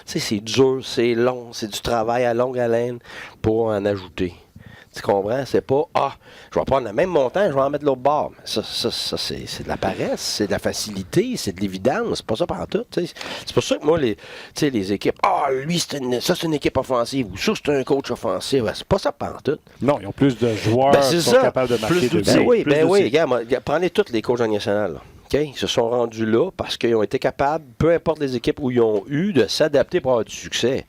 Speaker 9: sais, c'est dur, c'est long, c'est du travail à longue haleine pour en ajouter. Tu comprends? C'est pas, je vais prendre le même montant, je vais en mettre l'autre bord. Ça c'est de la paresse, c'est de la facilité, c'est de l'évidence. C'est pas ça partout. C'est pour ça que moi, les équipes, lui, c'est une équipe offensive, ou ça, c'est un coach offensif. C'est pas ça partout.
Speaker 1: Non, ils ont plus de joueurs qui sont capables de marquer de
Speaker 9: buts. Oui, regarde, prenez tous les coachs en national, là. Okay? Ils se sont rendus là parce qu'ils ont été capables, peu importe les équipes où ils ont eu, de s'adapter pour avoir du succès.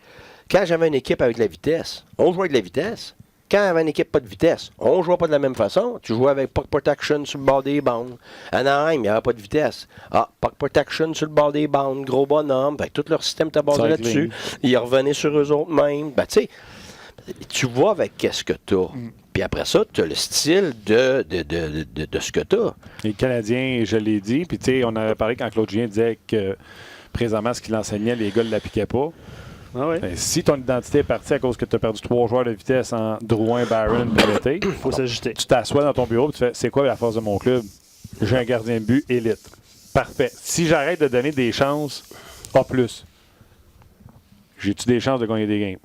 Speaker 9: Quand j'avais une équipe avec de la vitesse, on jouait avec de la vitesse. Quand il y avait une équipe pas de vitesse, on ne jouait pas de la même façon. Tu jouais avec puck protection sur le bord des bandes. Anaheim, il n'y avait pas de vitesse. Puck protection sur le bord des bandes, gros bonhomme. Ben, tout leur système était basé là-dessus. Ils revenaient sur eux autres mêmes. Ben, tu sais, tu vois avec qu'est-ce que tu as. Puis après ça, tu as le style de ce que tu as.
Speaker 1: Les Canadiens, je l'ai dit. Puis tu sais, on avait parlé quand Claude Julien disait que présentement, ce qu'il enseignait, les gars ne l'appliquaient pas.
Speaker 2: Ah ouais.
Speaker 1: Si ton identité est partie à cause que tu as perdu 3 joueurs de vitesse en Drouin, Barron, Pelleté,
Speaker 2: il faut s'ajuster.
Speaker 1: Tu t'assois dans ton bureau et tu fais, c'est quoi la force de mon club? J'ai un gardien de but élite. Parfait. Si j'arrête de donner des chances A+, j'ai-tu des chances de gagner des games?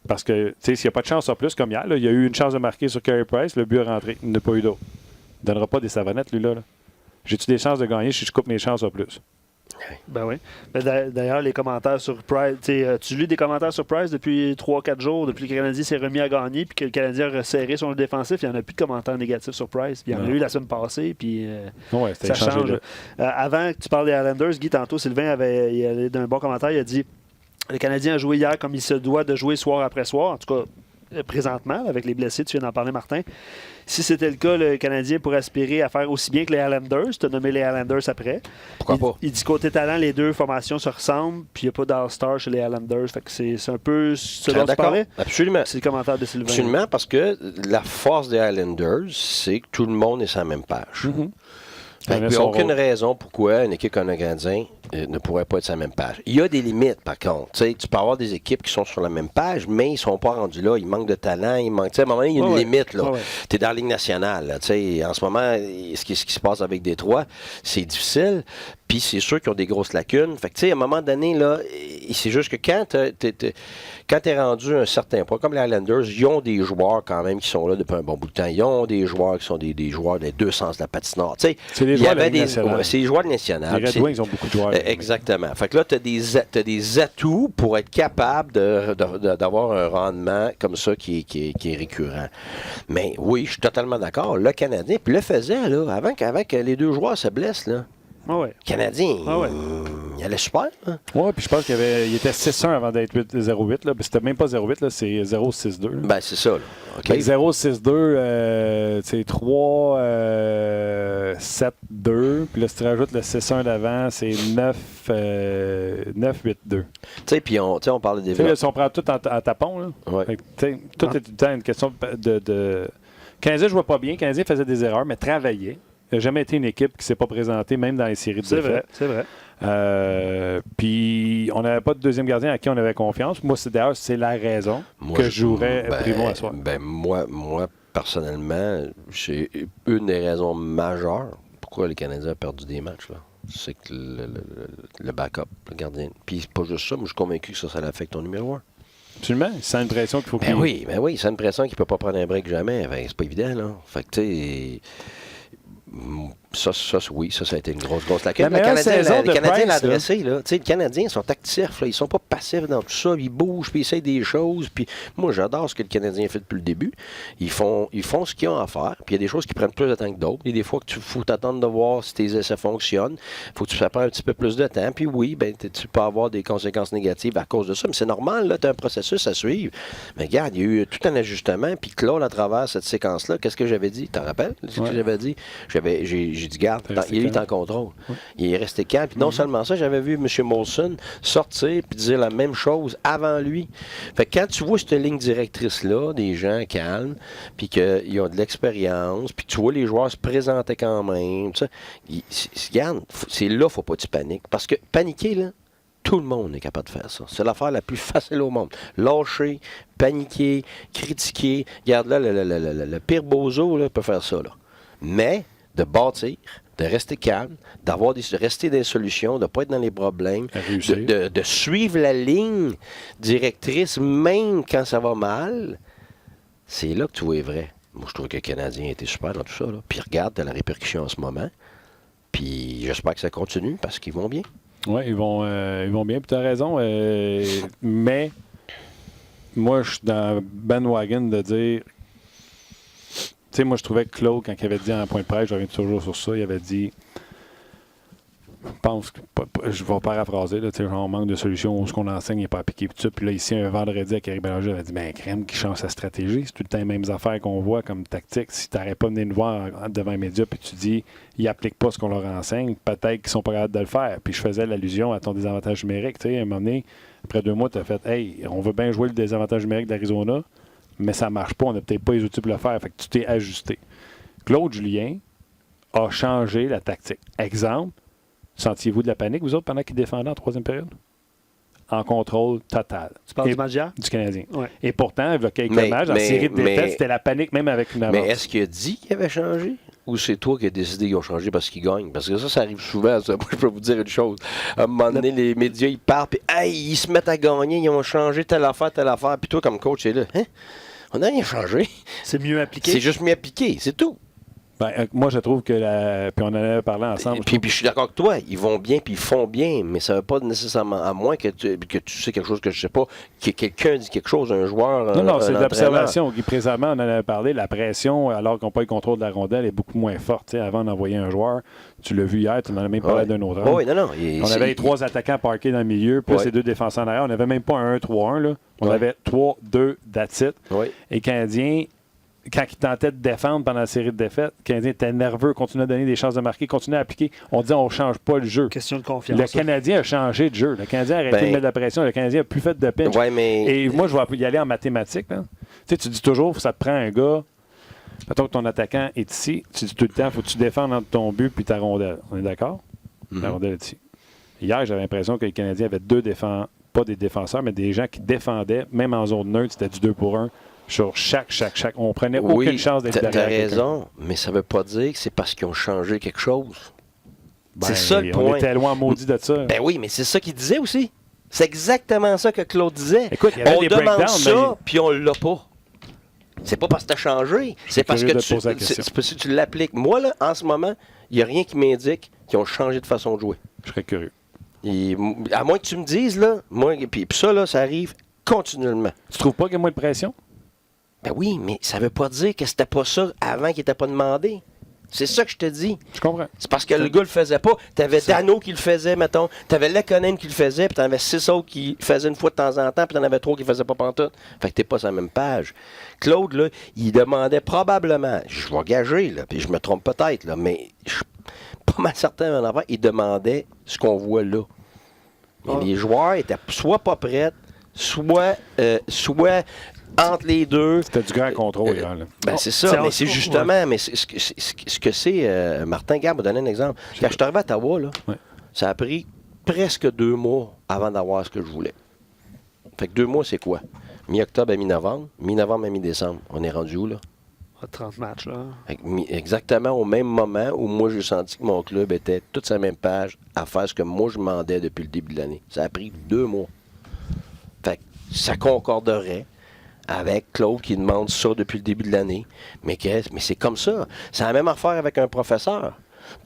Speaker 1: Parce que, tu sais, s'il n'y a pas de chance A+, comme hier, là, il y a eu une chance de marquer sur Carey Price, le but est rentré. Il n'a pas eu d'autre. Il ne donnera pas des savonnettes, lui-là. J'ai-tu des chances de gagner si je coupe mes chances A+?
Speaker 2: Ben oui. D'ailleurs, les commentaires sur Price, tu lis des commentaires sur Price depuis 3-4 jours, depuis que le Canadien s'est remis à gagner, puis que le Canadien a resserré son défensif, il n'y en a plus de commentaires négatifs sur Price. Puis il y en a eu la semaine passée, puis ça change. Avant que tu parles des Islanders, Guy, tantôt, Sylvain il allait d'un bon commentaire, il a dit le Canadien a joué hier comme il se doit de jouer soir après soir, en tout cas présentement, avec les blessés, tu viens d'en parler, Martin. Si c'était le cas, le Canadien pourrait aspirer à faire aussi bien que les Islanders. Tu as nommé les Islanders après.
Speaker 9: Pourquoi pas?
Speaker 2: Il dit côté talent, les deux formations se ressemblent, puis il n'y a pas d'All-Star chez les Islanders. Fait que c'est un peu ce dont tu parlais.
Speaker 9: Absolument.
Speaker 2: C'est le commentaire de Sylvain.
Speaker 9: Absolument, parce que la force des Islanders, c'est que tout le monde est sur la même page. Il n'y a aucune raison pourquoi une équipe comme le Canadien ne pourrait pas être sur la même page. Il y a des limites, par contre. Tu peux avoir des équipes qui sont sur la même page, mais ils ne sont pas rendus là. Ils manquent de talent. À un moment donné, il y a une limite. Là. Tu es dans la Ligue nationale. Là. En ce moment, ce qui se passe avec Détroit, c'est difficile. Puis c'est sûr qu'ils ont des grosses lacunes. Fait que, à un moment donné, là, c'est juste que quand tu es rendu à un certain point, comme les Islanders, ils ont des joueurs quand même qui sont là depuis un bon bout de temps. Ils ont des joueurs qui sont des joueurs des deux sens de la patinoire.
Speaker 1: C'est des joueurs nationaux.
Speaker 9: C'est des joueurs nationaux.
Speaker 1: Les Red Wings ont beaucoup de joueurs.
Speaker 9: Exactement. Fait que là, tu as des atouts pour être capable d'avoir un rendement comme ça qui est récurrent. Mais oui, je suis totalement d'accord. Le Canadien, puis le faisait, là, avant que les deux joueurs se blessent, là.
Speaker 2: Le
Speaker 9: Canadien, il allait super. Hein?
Speaker 1: Oui, puis je pense qu'il était 6-1 avant d'être 0-8. Là. C'était même pas 0-8, là, c'est 0-6-2. Là.
Speaker 9: Ben, c'est ça. Là. Okay.
Speaker 1: 0-6-2, c'est 3-7-2. Puis là, si tu rajoutes le 6-1 d'avant, c'est 9-8-2.
Speaker 9: Tu sais, puis on parle des...
Speaker 1: Si on prend tout en tapon, là, tout est tout le temps une question de... Canadien ne jouait pas bien. Canadien faisait des erreurs, mais travaillait. Il n'a jamais été une équipe qui ne s'est pas présentée, même dans les séries de défaites.
Speaker 2: C'est vrai.
Speaker 1: Puis, on n'avait pas de deuxième gardien à qui on avait confiance. Moi, d'ailleurs, c'est la raison que je jouerais Primo à soir.
Speaker 9: Moi, personnellement, c'est une des raisons majeures pourquoi les Canadiens ont perdu des matchs. Là. C'est que le backup, le gardien. Puis, pas juste ça, mais je suis convaincu que ça l'affecte ton numéro 1.
Speaker 1: Absolument. C'est une pression qu'il faut qu'il...
Speaker 9: Oui, c'est une pression qu'il ne peut pas prendre un break jamais. Ben, c'est pas évident, là. Fait que, tu sais... Ça a été une grosse lacune. Le Canadien l'a adressé. Les Canadiens sont actifs. Là. Ils sont pas passifs dans tout ça. Ils bougent, puis ils essayent des choses. Puis moi, j'adore ce que le Canadien fait depuis le début. Ils font ce qu'ils ont à faire. Puis il y a des choses qui prennent plus de temps que d'autres. Il y a des fois que faut t'attendre de voir si tes essais fonctionnent. Il faut que ça prenne un petit peu plus de temps. Puis oui, tu peux avoir des conséquences négatives à cause de ça. Mais c'est normal. Tu as un processus à suivre. Mais regarde, il y a eu tout un ajustement. Puis Claude, à travers cette séquence-là, qu'est-ce que j'avais dit? T'en rappelles? Ce que j'avais dit? J'ai dit, garde, il est en contrôle. Oui. Il est resté calme. Puis non seulement ça, j'avais vu M. Molson sortir et dire la même chose avant lui. Fait que quand tu vois cette ligne directrice-là, des gens calmes, puis qu'ils ont de l'expérience, puis tu vois les joueurs se présenter quand même, regarde, c'est là qu'il ne faut pas que tu paniques. Parce que paniquer, là, tout le monde est capable de faire ça. C'est l'affaire la plus facile au monde. Lâcher, paniquer, critiquer. Regarde là, le pire bozo là, peut faire ça. Là. Mais de bâtir, de rester calme, de rester dans les solutions, de ne pas être dans les problèmes, de suivre la ligne directrice même quand ça va mal, c'est là que tu vois vrai. Moi, je trouve que le Canadien était super dans tout ça. Là. Puis regarde, tu as la répercussion en ce moment. Puis j'espère que ça continue parce qu'ils vont bien.
Speaker 1: Oui, ils vont bien. Puis tu as raison. Mais moi, je suis dans bandwagon de dire... Tu sais, moi, je trouvais que Claude, quand il avait dit en point de presse, je reviens toujours sur ça, il avait dit, je vais paraphraser, là, genre, on manque de solutions, ce qu'on enseigne n'est pas appliqué. Puis là, ici, un vendredi, avec Eric Bélanger, il avait dit, crème qui change sa stratégie. C'est tout le temps les mêmes affaires qu'on voit comme tactique. Si tu n'arrêtes pas de venir nous voir devant les médias, puis tu dis, ils n'appliquent pas ce qu'on leur enseigne, peut-être qu'ils sont pas capables de le faire. Puis je faisais l'allusion à ton désavantage numérique. Tu sais, à un moment donné, après 2 mois, tu as fait, hey, on veut bien jouer le désavantage numérique d'Arizona, mais ça ne marche pas, on n'a peut-être pas les outils pour le faire. Fait que tu t'es ajusté. Claude Julien a changé la tactique. Exemple, sentiez-vous de la panique, vous autres, pendant qu'il défendait en troisième période? en contrôle total.
Speaker 2: Tu parles du match d'hier?
Speaker 1: Du Canadien.
Speaker 2: Ouais.
Speaker 1: Et pourtant, il y a quelques matchs, en série de défaites, c'était la panique même avec une avance.
Speaker 9: Mais est-ce qu'il a dit qu'il avait changé? Ou c'est toi qui as décidé qu'ils ont changé parce qu'ils gagnent? Parce que ça arrive souvent. Ça. Moi, je peux vous dire une chose. À un moment donné, les médias, ils partent, puis ils se mettent à gagner, ils ont changé telle affaire. Puis toi, comme coach, c'est là. Hein? On n'a rien changé.
Speaker 2: C'est mieux appliqué.
Speaker 9: C'est juste mieux appliqué, c'est tout.
Speaker 1: Ben, moi, je trouve que puis on en avait parlé ensemble.
Speaker 9: Puis je suis d'accord avec toi, ils vont bien puis ils font bien, mais ça ne veut pas nécessairement, à moins que tu sais quelque chose que je ne sais pas, que quelqu'un dit quelque chose, un joueur.
Speaker 1: Non, c'est de l'observation. Présentement, on en avait parlé, la pression, alors qu'on n'a pas le contrôle de la rondelle, est beaucoup moins forte. T'sais, avant d'envoyer un joueur, tu l'as vu hier, tu en as même parlé d'un autre.
Speaker 9: Oui, non.
Speaker 1: On avait 3 attaquants parqués dans le milieu, plus les 2 défenseurs en arrière. On n'avait même pas un 1-3-1. Là. On avait 3-2 that's it. Et le Canadien, quand il tentait de défendre pendant la série de défaites, le Canadien était nerveux, continuait à donner des chances de marquer, continuait à appliquer. On dit on ne change pas le jeu.
Speaker 2: Question de confiance.
Speaker 1: Le Canadien a changé de jeu. Le Canadien a arrêté de mettre de la pression. Le Canadien n'a plus fait de pinch. Et moi, je vais y aller en mathématiques. Là. Tu dis toujours, ça te prend un gars. Mettons que ton attaquant est ici. Tu dis tout le temps, il faut que tu défendes entre ton but et ta rondelle. On est d'accord? La rondelle est ici. Hier, j'avais l'impression que les Canadiens avaient pas des défenseurs, mais des gens qui défendaient, même en zone neutre, c'était du 2 pour 1. Sur chaque. On prenait aucune chance d'être derrière.
Speaker 9: Tu as raison, mais ça ne veut pas dire que c'est parce qu'ils ont changé quelque chose.
Speaker 1: Ben,
Speaker 9: c'est ça le point.
Speaker 1: On était loin maudit de ça.
Speaker 9: Ben oui, mais c'est ça qu'il disait aussi. C'est exactement ça que Claude disait.
Speaker 1: Écoute, il y avait
Speaker 9: on
Speaker 1: des
Speaker 9: demande ça,
Speaker 1: mais...
Speaker 9: puis on l'a pas. C'est pas parce que tu as changé. C'est parce que si tu l'appliques. Moi, là, en ce moment, il n'y a rien qui m'indique qu'ils ont changé de façon de jouer.
Speaker 1: Je serais curieux.
Speaker 9: Et, à moins que tu me dises, là, puis ça, là, ça arrive continuellement.
Speaker 1: Tu trouves pas qu'il y a moins de pression?
Speaker 9: Ben oui, mais ça veut pas dire que c'était pas ça avant qu'il n'était pas demandé. C'est ça que je te dis.
Speaker 1: Je comprends.
Speaker 9: C'est parce que le gars le faisait pas. T'avais Dano qui le faisait, mettons. T'avais Lekonen qui le faisait, puis t'en avais 6 autres qui le faisaient une fois de temps en temps, puis t'en avais 3 qui le faisaient pas pantoute. Fait que t'es pas sur la même page. Claude, là, il demandait probablement, je vais gager, là, puis je me trompe peut-être, là, mais je suis pas mal certain en avant, il demandait ce qu'on voit là. Mais les joueurs étaient soit pas prêts, soit entre les deux.
Speaker 1: C'était du grand contrôle, là.
Speaker 9: Ben c'est ça, mais c'est justement, mais ce que c'est, Martin Gab m'a donné un exemple. Quand je suis arrivé à Ottawa, là, ça a pris presque 2 mois avant d'avoir ce que je voulais. Fait que 2 mois, c'est quoi? Mi-octobre à mi-novembre, mi-novembre à mi-décembre. On est rendu où, là?
Speaker 2: 30 matchs, là.
Speaker 9: Exactement au même moment où moi, j'ai senti que mon club était toute sa même page à faire ce que moi, je demandais depuis le début de l'année. Ça a pris 2 mois. Fait que ça concorderait avec Claude qui demande ça depuis le début de l'année. Mais c'est comme ça. C'est la même affaire avec un professeur.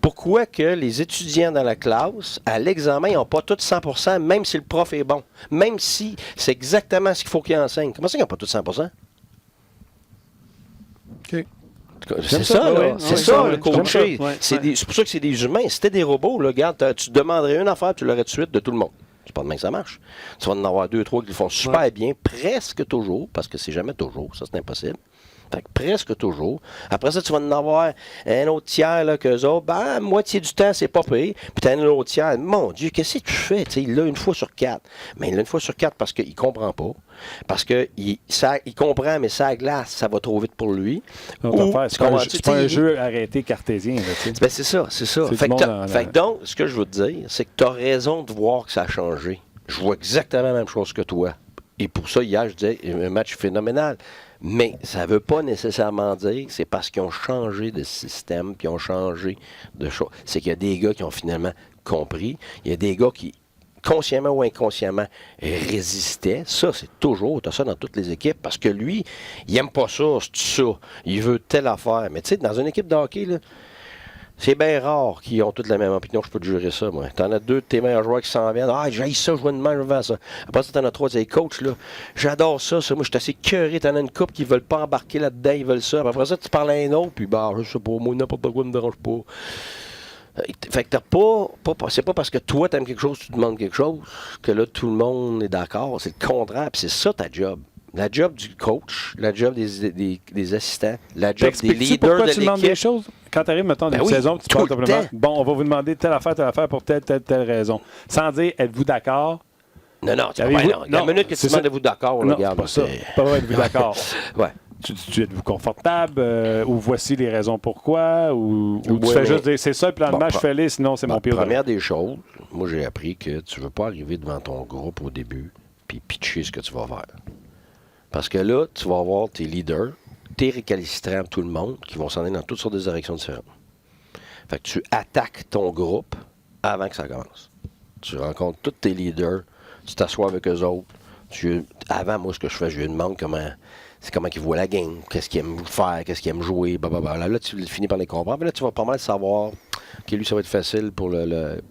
Speaker 9: Pourquoi que les étudiants dans la classe, à l'examen, ils n'ont pas tous 100%, même si le prof est bon? Même si c'est exactement ce qu'il faut qu'ils enseignent. Comment ça qu'ils n'ont pas tous 100%?
Speaker 1: OK.
Speaker 9: C'est ça, là. C'est ça, le coacher. C'est pour ça que c'est des humains. Si c'était des robots, là, regarde, tu demanderais une affaire, tu l'aurais de suite de tout le monde. C'est pas demain que ça marche. Tu vas en avoir 2, 3 qui le font super bien, presque toujours, parce que c'est jamais toujours, ça c'est impossible. Fait que presque toujours. Après ça, tu vas en avoir un autre tiers là, qu'eux autres. Ben, moitié du temps, c'est pas pire. Puis tu as un autre tiers. Mon Dieu, qu'est-ce que tu fais? T'sais, il l'a 1 fois sur 4. Mais il l'a 1 fois sur 4 parce qu'il comprend pas. Parce qu'il comprend, mais ça glace, ça va trop vite pour lui.
Speaker 1: C'est pas un jeu arrêté cartésien. Là,
Speaker 9: ben, c'est ça. Fait que donc, ce que je veux te dire, c'est que tu as raison de voir que ça a changé. Je vois exactement la même chose que toi. Et pour ça, hier, je disais, un match phénoménal. Mais ça ne veut pas nécessairement dire que c'est parce qu'ils ont changé de système, puis ils ont changé de choses. C'est qu'il y a des gars qui ont finalement compris. Il y a des gars qui, consciemment ou inconsciemment, résistaient. Ça, c'est toujours, tu as ça dans toutes les équipes, parce que lui, il n'aime pas ça, c'est ça. Il veut telle affaire. Mais tu sais, dans une équipe de hockey, là, c'est bien rare qu'ils ont toutes la même opinion, je peux te jurer ça, moi. T'en as 2 de tes meilleurs joueurs qui s'en viennent. Ah, j'ai ça, je vois de même, je veux ça. Après ça, t'en as 3, c'est coach, là. J'adore ça. Moi, je suis assez cœuré. T'en as une couple qui veulent pas embarquer là-dedans, ils veulent ça. Après ça, tu parles à un autre, puis bah, je sais pas, moi, n'importe quoi ne me dérange pas. Fait que t'as pas c'est pas parce que toi, t'aimes quelque chose, tu demandes quelque chose, que là, tout le monde est d'accord. C'est le contraire, puis c'est ça ta job. La job du coach, la job des assistants, la job des leaders de l'équipe.
Speaker 1: Tu demandes des choses? Quand tu arrives, mettons, dans une saison, tu parles complètement. Bon, on va vous demander telle affaire pour telle raison. Sans dire, êtes-vous d'accord?
Speaker 9: Non, la minute que tu demandes, êtes-vous d'accord?
Speaker 1: Non, regarde, pas ça. Pas vrai, êtes-vous d'accord?
Speaker 9: Ouais.
Speaker 1: Tu êtes-vous confortable? Ou voici les raisons pourquoi? Ou tu fais juste dire, c'est ça le plan de match, fais-les, sinon c'est mon pire.
Speaker 9: Première des choses, moi, j'ai appris que tu ne veux pas arriver devant ton groupe au début puis pitcher ce que tu vas faire. Parce que là, tu vas avoir tes leaders, tes récalcitrants, tout le monde, qui vont s'en aller dans toutes sortes de directions différentes. Fait que tu attaques ton groupe avant que ça commence. Tu rencontres tous tes leaders, tu t'assois avec eux autres. Avant, moi, ce que je fais, je lui demande comment ils voient la game, qu'est-ce qu'ils aiment faire, qu'est-ce qu'ils aiment jouer, blablabla. Là, tu finis par les comprendre. Mais là, tu vas pas mal savoir que lui, ça va être facile pour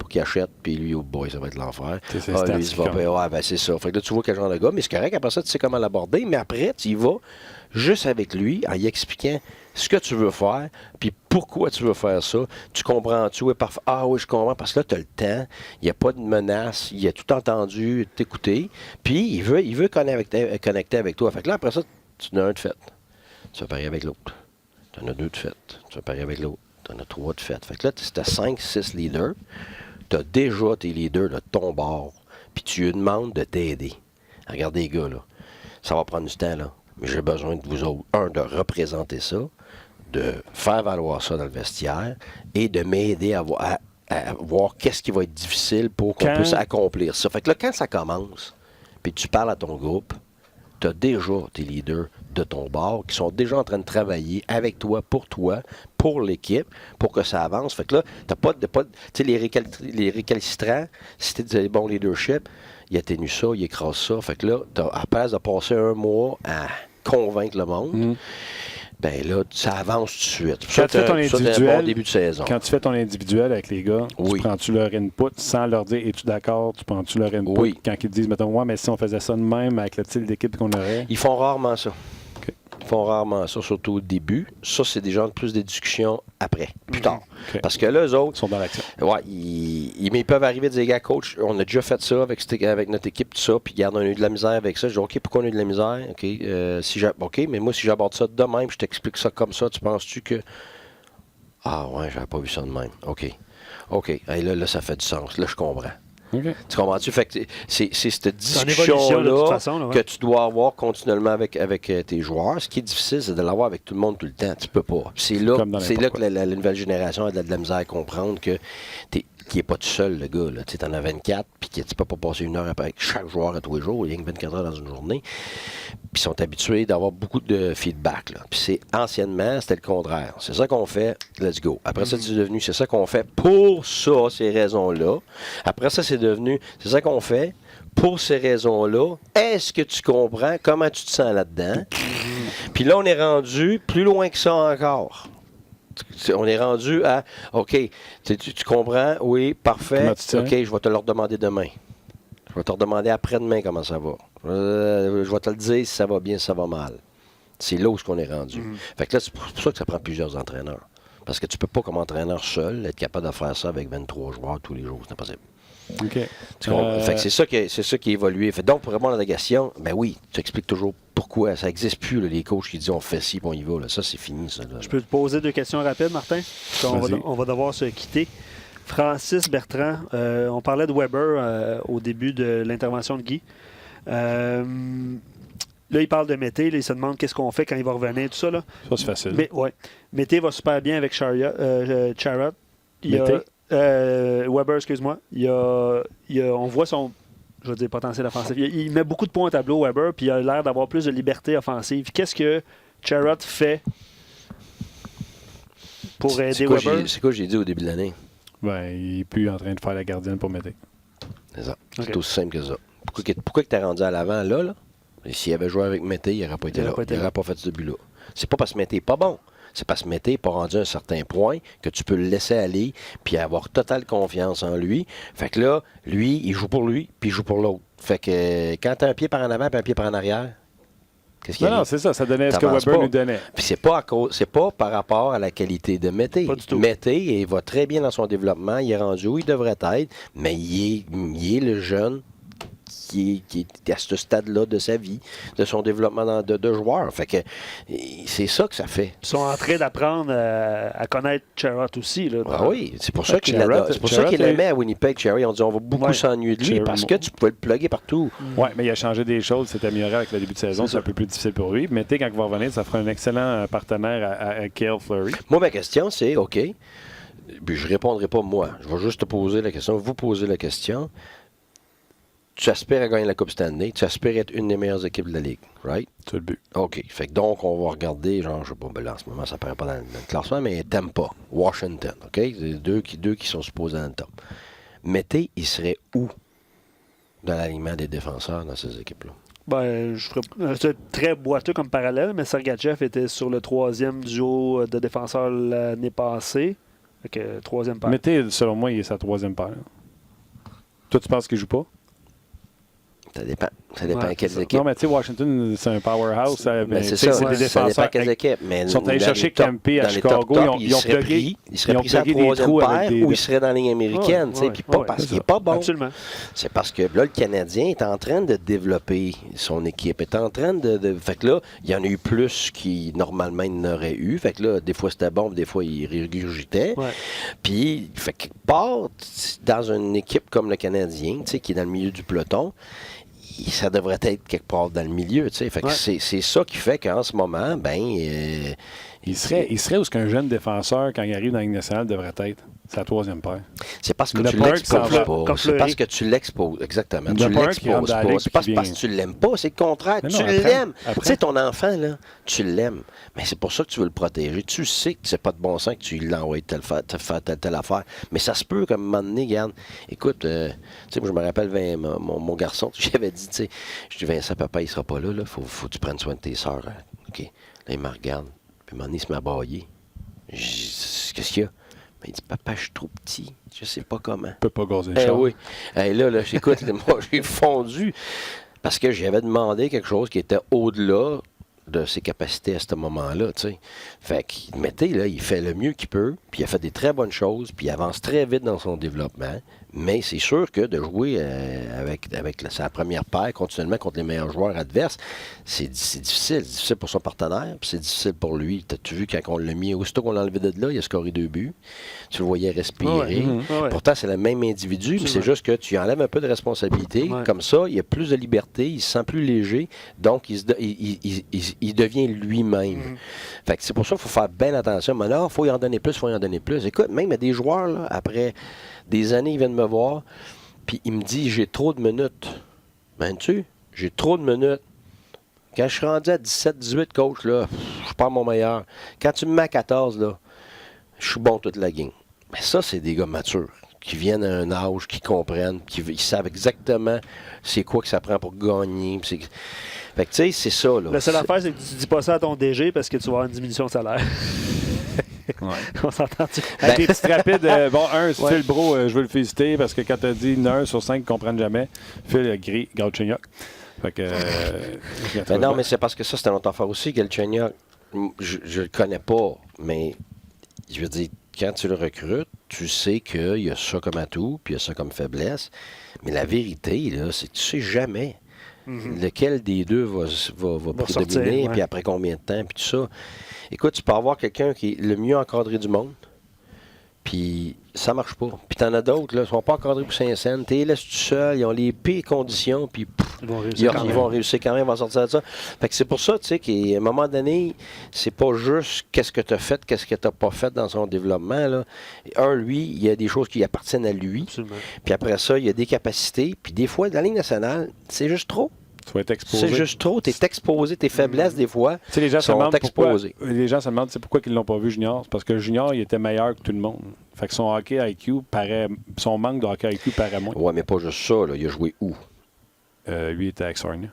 Speaker 9: qu'il achète, puis lui, oh boy, ça va être l'enfer.
Speaker 1: Lui,
Speaker 9: il va ben c'est ça. Fait que là, tu vois quel genre de gars, mais c'est correct. Après ça, tu sais comment l'aborder, mais après, tu y vas juste avec lui, en y expliquant ce que tu veux faire, puis pourquoi tu veux faire ça. Tu comprends-tu? Oui, parfois. Ah oui, je comprends, parce que là, tu as le temps, il n'y a pas de menace, il a tout entendu, t'écouter, puis il veut connecter avec toi. Fait que là, après ça, tu en as un de fait. Tu vas parier avec l'autre. Tu en as 2 de fait. Tu vas parier avec l'autre. Tu en as 3 de fait. Fait que là, si tu as 5, 6 leaders, tu as déjà tes leaders de ton bord, puis tu lui demandes de t'aider. Regardez les gars, là, ça va prendre du temps, là. Mais j'ai besoin de vous autres, de représenter ça, de faire valoir ça dans le vestiaire et de m'aider à voir qu'est-ce qui va être difficile pour qu'on puisse accomplir ça. Fait que là, quand ça commence, puis tu parles à ton groupe, tu as déjà tes leaders de ton bord qui sont déjà en train de travailler avec toi, pour l'équipe, pour que ça avance. Fait que là, t'as pas tu sais, les récalcitrants, si tu dis bon leadership, il atténue ça, il écrase ça. Fait que là, à place de passer un mois à convaincre le monde, ben là, ça avance tout de suite.
Speaker 1: Quand tu fais ton individuel,
Speaker 9: bon début de saison.
Speaker 1: Quand tu fais ton individuel avec les gars, tu prends-tu leur input sans leur dire es-tu d'accord? Tu prends-tu leur input?
Speaker 9: Oui.
Speaker 1: Quand ils te disent, mettons, mais si on faisait ça de même avec le style d'équipe qu'on aurait.
Speaker 9: Ils font rarement ça. Ils font rarement ça, surtout au début. Ça, c'est des gens plus des discussions après, plus tard.
Speaker 1: Okay.
Speaker 9: Parce que là, eux autres...
Speaker 1: Ils sont dans l'action.
Speaker 9: Ouais, mais ils peuvent arriver et dire, gars, coach, on a déjà fait ça avec notre équipe, tout ça, puis regarde, on a eu de la misère avec ça. Je dis, OK, pourquoi on a eu de la misère? OK, mais moi, si j'aborde ça de même, je t'explique ça comme ça, tu penses-tu que... Ah ouais, j'avais pas vu ça de même. OK. Hey, là, ça fait du sens. Là, je comprends.
Speaker 1: Okay.
Speaker 9: Tu comprends-tu? Fait que c'est cette discussion-là que tu dois avoir continuellement avec tes joueurs. Ce qui est difficile, c'est de l'avoir avec tout le monde tout le temps. Tu peux pas. C'est là que la nouvelle génération a de la misère à comprendre que qui n'est pas tout seul, le gars. Tu en as 24, puis tu peux pas passer 1 heure avec chaque joueur à tous les jours. Il y a 24 heures dans une journée. Puis ils sont habitués d'avoir beaucoup de feedback. Là. Puis anciennement, c'était le contraire. C'est ça qu'on fait, let's go. Après ça, c'est devenu, c'est ça qu'on fait pour ça, ces raisons-là. Après ça, c'est devenu, c'est ça qu'on fait pour ces raisons-là. Est-ce que tu comprends comment tu te sens là-dedans? Puis là, on est rendu plus loin que ça encore. On est rendu à, OK, tu comprends? Oui, parfait. OK, je vais te le redemander demain. Je vais te redemander après-demain comment ça va. Je vais te le dire si ça va bien, si ça va mal. C'est là où on est rendu. Fait que là, c'est pour ça que ça prend plusieurs entraîneurs. Parce que tu peux pas, comme entraîneur seul, être capable de faire ça avec 23 joueurs tous les jours. C'est impossible.
Speaker 1: OK.
Speaker 9: Fait que c'est ça qui a évolué. Fait donc, pour répondre à la question, ben oui, tu expliques toujours pourquoi. Ça n'existe plus, là, les coachs qui disent on fait ci, puis on y va. Là. Ça, c'est fini. Ça, là.
Speaker 2: Je peux te poser 2 questions rapides, Martin? On va devoir se quitter. Francis Bertrand, on parlait de Weber au début de l'intervention de Guy. Là, il parle de Mété. Là, il se demande qu'est-ce qu'on fait quand il va revenir, tout ça. Là.
Speaker 1: Ça, c'est facile.
Speaker 2: Mais, ouais. Mété va super bien avec Charrot. Weber, excuse-moi. On voit son, je veux dire, potentiel offensif. Il met beaucoup de points au tableau, Weber, puis il a l'air d'avoir plus de liberté offensive. Qu'est-ce que Charrot fait pour aider Weber?
Speaker 9: C'est quoi j'ai dit au début de l'année?
Speaker 1: Ben, il n'est plus en train de faire la gardienne pour Mété.
Speaker 9: C'est ça. C'est aussi simple que ça. Pourquoi tu t'es rendu à l'avant là? Et s'il avait joué avec Mété, il n'aurait pas été là. Il n'aurait pas fait ce but-là. C'est pas parce que Mété n'est pas bon. C'est parce que Mété n'est pas rendu à un certain point que tu peux le laisser aller puis avoir totale confiance en lui. Fait que là, lui, il joue pour lui puis il joue pour l'autre. Fait que quand tu as un pied par en avant et un pied par en arrière, qu'est-ce qu'il y a?
Speaker 1: Non, c'est ça. Ça donnait ce que Weber nous donnait.
Speaker 9: Puis c'est pas par rapport à la qualité de Mété.
Speaker 2: Pas du tout.
Speaker 9: Mété, il va très bien dans son développement. Il est rendu où il devrait être, mais il est le jeune qui est à ce stade-là de sa vie, de son développement de joueur. Fait que c'est ça que ça fait.
Speaker 2: Ils sont en train d'apprendre à connaître Charrot aussi. Là,
Speaker 9: ah oui, c'est pour ça qu'il l'aimait à Winnipeg, Cherry. On dit on va beaucoup s'ennuyer de lui parce que tu pouvais le plugger partout.
Speaker 1: Oui, mais il a changé des choses, s'est amélioré avec le début de saison. C'est un peu plus difficile pour lui. Mais quand il va revenir, ça fera un excellent partenaire à Cale Fleury.
Speaker 9: Moi, ma question, c'est OK. puis je ne répondrai pas moi. Je vais juste te poser la question, vous poser la question. Tu aspires à gagner la Coupe Stanley, tu aspires à être une des meilleures équipes de la Ligue, right?
Speaker 1: C'est le but.
Speaker 9: OK. Fait que donc, on va regarder, genre, je sais pas, ben là, en ce moment, ça paraît pas dans le classement, mais Tampa, Washington, OK? C'est deux qui sont supposés dans le top. Mété, il serait où dans l'alignement des défenseurs dans ces équipes-là?
Speaker 2: Ben, c'est très boiteux comme parallèle, mais Sergachev était sur le 3e duo de défenseurs l'année passée. Fait que 3e paire.
Speaker 1: Mété, selon moi, il est sa 3e paire. Toi, tu penses qu'il joue pas?
Speaker 9: Ça dépend. Ça dépend
Speaker 2: Ouais,
Speaker 9: quelles équipes.
Speaker 1: Non, mais tu sais, Washington, c'est un powerhouse.
Speaker 9: Ben, c'est
Speaker 1: ça.
Speaker 9: ça.
Speaker 1: C'est des
Speaker 9: Ça
Speaker 1: défenseurs.
Speaker 9: dépend quelles équipes. Mais
Speaker 1: Ils sont allés chercher Campé à Chicago.
Speaker 9: Il serait pris sa 3e paire ou il serait dans la ligne américaine. Puis pas parce qu'il n'est pas bon.
Speaker 2: Absolument.
Speaker 9: C'est parce que là, le Canadien est en train de développer son équipe. Est en train de... Fait que là, il y en a eu plus qu'il normalement il n'aurait eu. Fait que là, des fois c'était bon, des fois il régurgitait.
Speaker 2: Ouais.
Speaker 9: Puis, fait que part dans une équipe comme le Canadien, qui est dans le milieu du peloton, ça devrait être quelque part dans le milieu, tu sais. Fait que c'est ça qui fait qu'en ce moment,
Speaker 1: il serait où ce qu'un jeune défenseur, quand il arrive dans la Ligue nationale, devrait être? C'est la 3e paire.
Speaker 9: C'est parce que
Speaker 1: Le
Speaker 9: tu
Speaker 1: Park,
Speaker 9: l'exposes
Speaker 1: ça
Speaker 9: pas.
Speaker 2: va.
Speaker 9: C'est parce que tu l'exposes. Exactement.
Speaker 1: Le
Speaker 9: Tu
Speaker 1: Park, il
Speaker 9: l'exposes
Speaker 1: rentre dans la
Speaker 9: pas.
Speaker 1: ligue
Speaker 9: C'est pas
Speaker 1: puis
Speaker 9: parce que tu l'aimes pas. C'est le contraire.
Speaker 1: Mais
Speaker 9: Tu
Speaker 1: non,
Speaker 9: l'aimes.
Speaker 1: après.
Speaker 9: Tu sais, ton enfant, là, tu l'aimes. Mais c'est pour ça que tu veux le protéger. Tu sais que c'est pas de bon sens que tu l'envoies te faire telle affaire. Mais ça se peut qu'à un moment donné, regarde, écoute, tu sais, moi, je me rappelle, mon garçon, j'avais dit, tu sais, je dis, Vincent, papa, il sera pas là. Faut que tu prennes soin de tes sœurs. Hein. OK. Là, il me regarde. Puis à un moment donné, il se met à brailler. Je dis, qu'est-ce qu'il y a? Il dit, papa, je suis trop petit. Je sais pas comment.
Speaker 1: Il peut pas gazer le char.
Speaker 9: Oui. Là, j'écoute, moi, j'ai fondu parce que j'avais demandé quelque chose qui était au-delà de ses capacités à ce moment-là, tu sais. Fait qu'il mettait, là, il fait le mieux qu'il peut, puis il a fait des très bonnes choses, puis il avance très vite dans son développement. Mais c'est sûr que de jouer avec sa première paire continuellement contre les meilleurs joueurs adverses, c'est difficile. C'est difficile pour son partenaire, puis c'est difficile pour lui. T'as-tu vu quand on l'a mis, aussitôt qu'on l'a enlevé de là, il a scoré 2 buts. Tu le voyais respirer. Pourtant, c'est le même individu, mais c'est juste que tu enlèves un peu de responsabilité.
Speaker 2: Ouais.
Speaker 9: Comme ça, il a plus de liberté, il se sent plus léger, donc il devient lui-même. Fait que c'est pour ça qu'il faut faire bien attention. Mais là, il faut y en donner plus, Écoute, même il y a des joueurs, là, après des années, ils viennent me voir, puis il me dit, j'ai trop de minutes. J'ai trop de minutes. Quand je suis rendu à 17-18, coach, là, je suis pas mon meilleur. Quand tu me mets à 14, là, je suis bon toute la game. Mais ça, c'est des gars matures, qui viennent à un âge, qui comprennent, ils savent exactement c'est quoi que ça prend pour gagner. Fait que, tu sais, c'est ça, là.
Speaker 2: La seule affaire, c'est que tu dis pas ça à ton DG parce que tu vas avoir une diminution de salaire. On s'entend-tu?
Speaker 1: Avec des petites rapides, Phil Bro, je veux le féliciter parce que quand tu as dit 1 sur 5 ne comprennent jamais, Phil gris, Galchenyuk. Fait que.
Speaker 9: Non, mais c'est parce que ça, c'est une autre affaire aussi, Galchenyuk. Je le connais pas, mais je veux dire, quand tu le recrutes, tu sais qu'il y a ça comme atout, puis il y a ça comme faiblesse. Mais la vérité, là, c'est que tu sais jamais lequel des deux va prédominer, puis après combien de temps, puis tout ça. Écoute, tu peux avoir quelqu'un qui est le mieux encadré du monde, puis ça marche pas. Puis t'en as d'autres, là, ils sont pas encadrés pour Saint-Saëns, t'es laisses tout seul, ils ont les pires conditions, puis ils vont réussir quand même, ils vont sortir de ça. Fait que c'est pour ça, tu sais, qu'à un moment donné, c'est pas juste qu'est-ce que tu as fait, qu'est-ce que tu n'as pas fait dans son développement, là. Lui, il y a des choses qui appartiennent à lui.
Speaker 2: Absolument.
Speaker 9: Puis après ça, il y a des capacités, puis des fois, dans la Ligue nationale, c'est juste trop.
Speaker 1: Tu vas être exposé.
Speaker 9: C'est juste trop. Tu es exposé. Tes faiblesses, des fois,
Speaker 1: les gens
Speaker 9: sont exposées.
Speaker 1: Les gens se demandent pourquoi ils ne l'ont pas vu Junior. C'est parce que Junior, il était meilleur que tout le monde. Fait que son hockey IQ paraît... Son manque de hockey IQ paraît moins.
Speaker 9: Ouais, mais pas juste ça. Là. Il a joué où?
Speaker 1: Lui, il était avec Sarnia.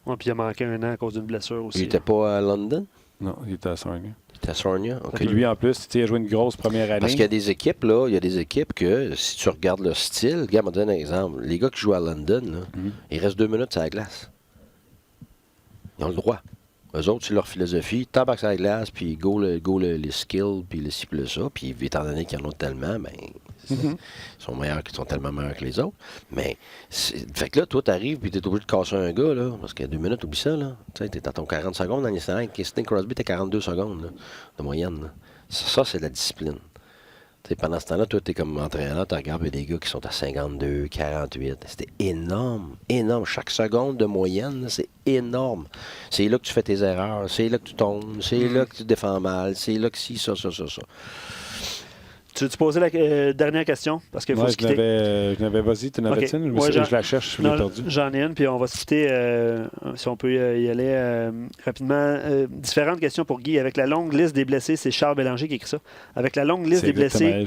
Speaker 2: Ouais, puis il a manqué 1 an à cause d'une blessure aussi.
Speaker 9: Il n'était pas à London?
Speaker 1: Non, il était à Sarnia.
Speaker 9: Il était à Sarnia? OK.
Speaker 1: Et lui, en plus, il a joué une grosse première année.
Speaker 9: Parce qu'il y a des équipes, là, que si tu regardes le style, regarde, je vais te donner un exemple. Les gars qui jouent à London, là, ils restent 2 minutes sur la glace. Ils ont le droit. Eux autres, c'est leur philosophie. Tabac sur la glace, puis go les skills, puis le ci, puis le ça. Puis étant donné qu'ils en ont tellement, ils sont tellement meilleurs que les autres. Mais, fait que là, toi, t'arrives, puis t'es obligé de casser un gars, là, parce qu'il y a 2 minutes, oublie ça, là. Tu sais, t'es à ton 40 secondes dans les scénarios. Sidney Crosby, t'es 42 secondes, là, de moyenne, là. Ça, c'est de la discipline. T'sais, pendant ce temps-là, toi, t'es comme entraîneur, tu regardes des gars qui sont à 52, 48. C'était énorme, énorme. Chaque seconde de moyenne, là, c'est énorme. C'est là que tu fais tes erreurs, c'est là que tu tombes, c'est là que tu te défends mal, c'est là que ça.
Speaker 2: Tu veux-te poser la dernière question? Parce qu'il faut se quitter.
Speaker 1: Je n'avais vas-y, tu en avais une? Je la cherche, je l'ai perdue.
Speaker 2: J'en ai une, puis on va se quitter, si on peut y aller rapidement. Différentes questions pour Guy. Avec la longue liste des blessés, c'est Charles Bélanger qui écrit ça. Avec la longue liste des blessés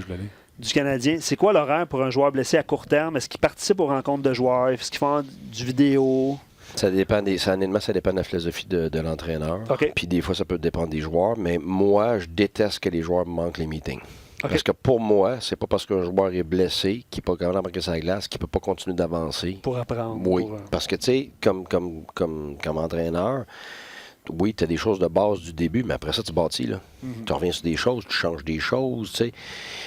Speaker 2: du Canadien, c'est quoi l'horaire pour un joueur blessé à court terme? Est-ce qu'il participe aux rencontres de joueurs? Est-ce qu'il fait du vidéo?
Speaker 9: Ça dépend ça dépend de la philosophie de l'entraîneur. Puis des fois, ça peut dépendre des joueurs. Mais moi, je déteste que les joueurs manquent les meetings. Parce que pour moi, c'est pas parce qu'un joueur est blessé qu'il n'est pas capable d'embarquer sa glace qu'il ne peut pas continuer d'avancer.
Speaker 2: Pour apprendre.
Speaker 9: Oui. Parce que, tu sais, comme entraîneur, oui, tu as des choses de base du début, mais après ça, tu bâtis, là. Tu reviens sur des choses, tu changes des choses, tu sais.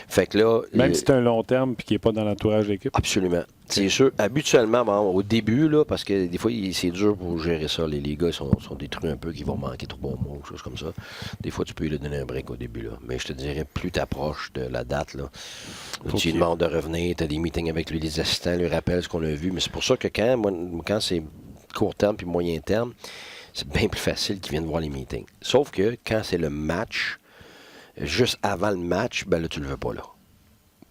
Speaker 9: Fait que là...
Speaker 1: Même si c'est un long terme et qu'il n'est pas dans l'entourage de l'équipe.
Speaker 9: Absolument. C'est sûr. Habituellement, au début, là, parce que des fois, c'est dur pour gérer ça. Les gars sont détruits un peu, qui vont manquer 3 mois, ou choses comme ça. Des fois, tu peux lui donner un break au début, là. Mais je te dirais, plus tu approches de la date, là, tu lui demandes de revenir, tu as des meetings avec lui, les assistants lui rappellent ce qu'on a vu. Mais c'est pour ça que quand c'est court terme puis moyen terme, c'est bien plus facile qu'ils viennent voir les meetings. Sauf que quand c'est le match, juste avant le match, ben là, tu le veux pas là.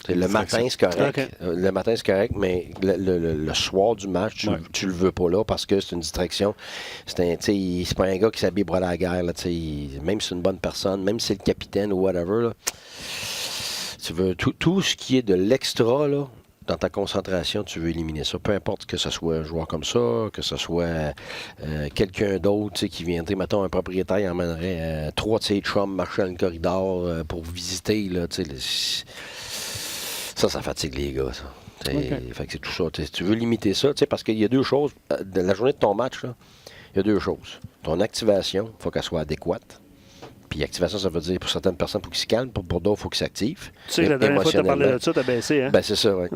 Speaker 9: Le matin, c'est correct. Le matin, c'est correct, mais le soir du match, tu le veux pas là parce que c'est une distraction. C'est pas un gars qui s'habille pour aller à la guerre. Là, même si c'est une bonne personne, même si c'est le capitaine ou whatever, là, tu veux tout ce qui est de l'extra, là, dans ta concentration, tu veux éliminer ça. Peu importe que ce soit un joueur comme ça, que ce soit quelqu'un d'autre qui viendrait, mettons, un propriétaire, il emmènerait 3 de ses chums marcher dans le corridor pour visiter. Là, ça fatigue les gars, ça. Fait que c'est tout ça. Tu veux limiter ça, parce qu'il y a 2 choses. De la journée de ton match, il y a 2 choses. Ton activation, il faut qu'elle soit adéquate. Puis activation, ça veut dire pour certaines personnes, il faut qu'ils se calment. Pour d'autres, il faut qu'ils s'activent.
Speaker 2: Tu sais que la dernière fois que tu as parlé de ça, tu as baissé, hein?
Speaker 9: Ben, c'est ça, oui.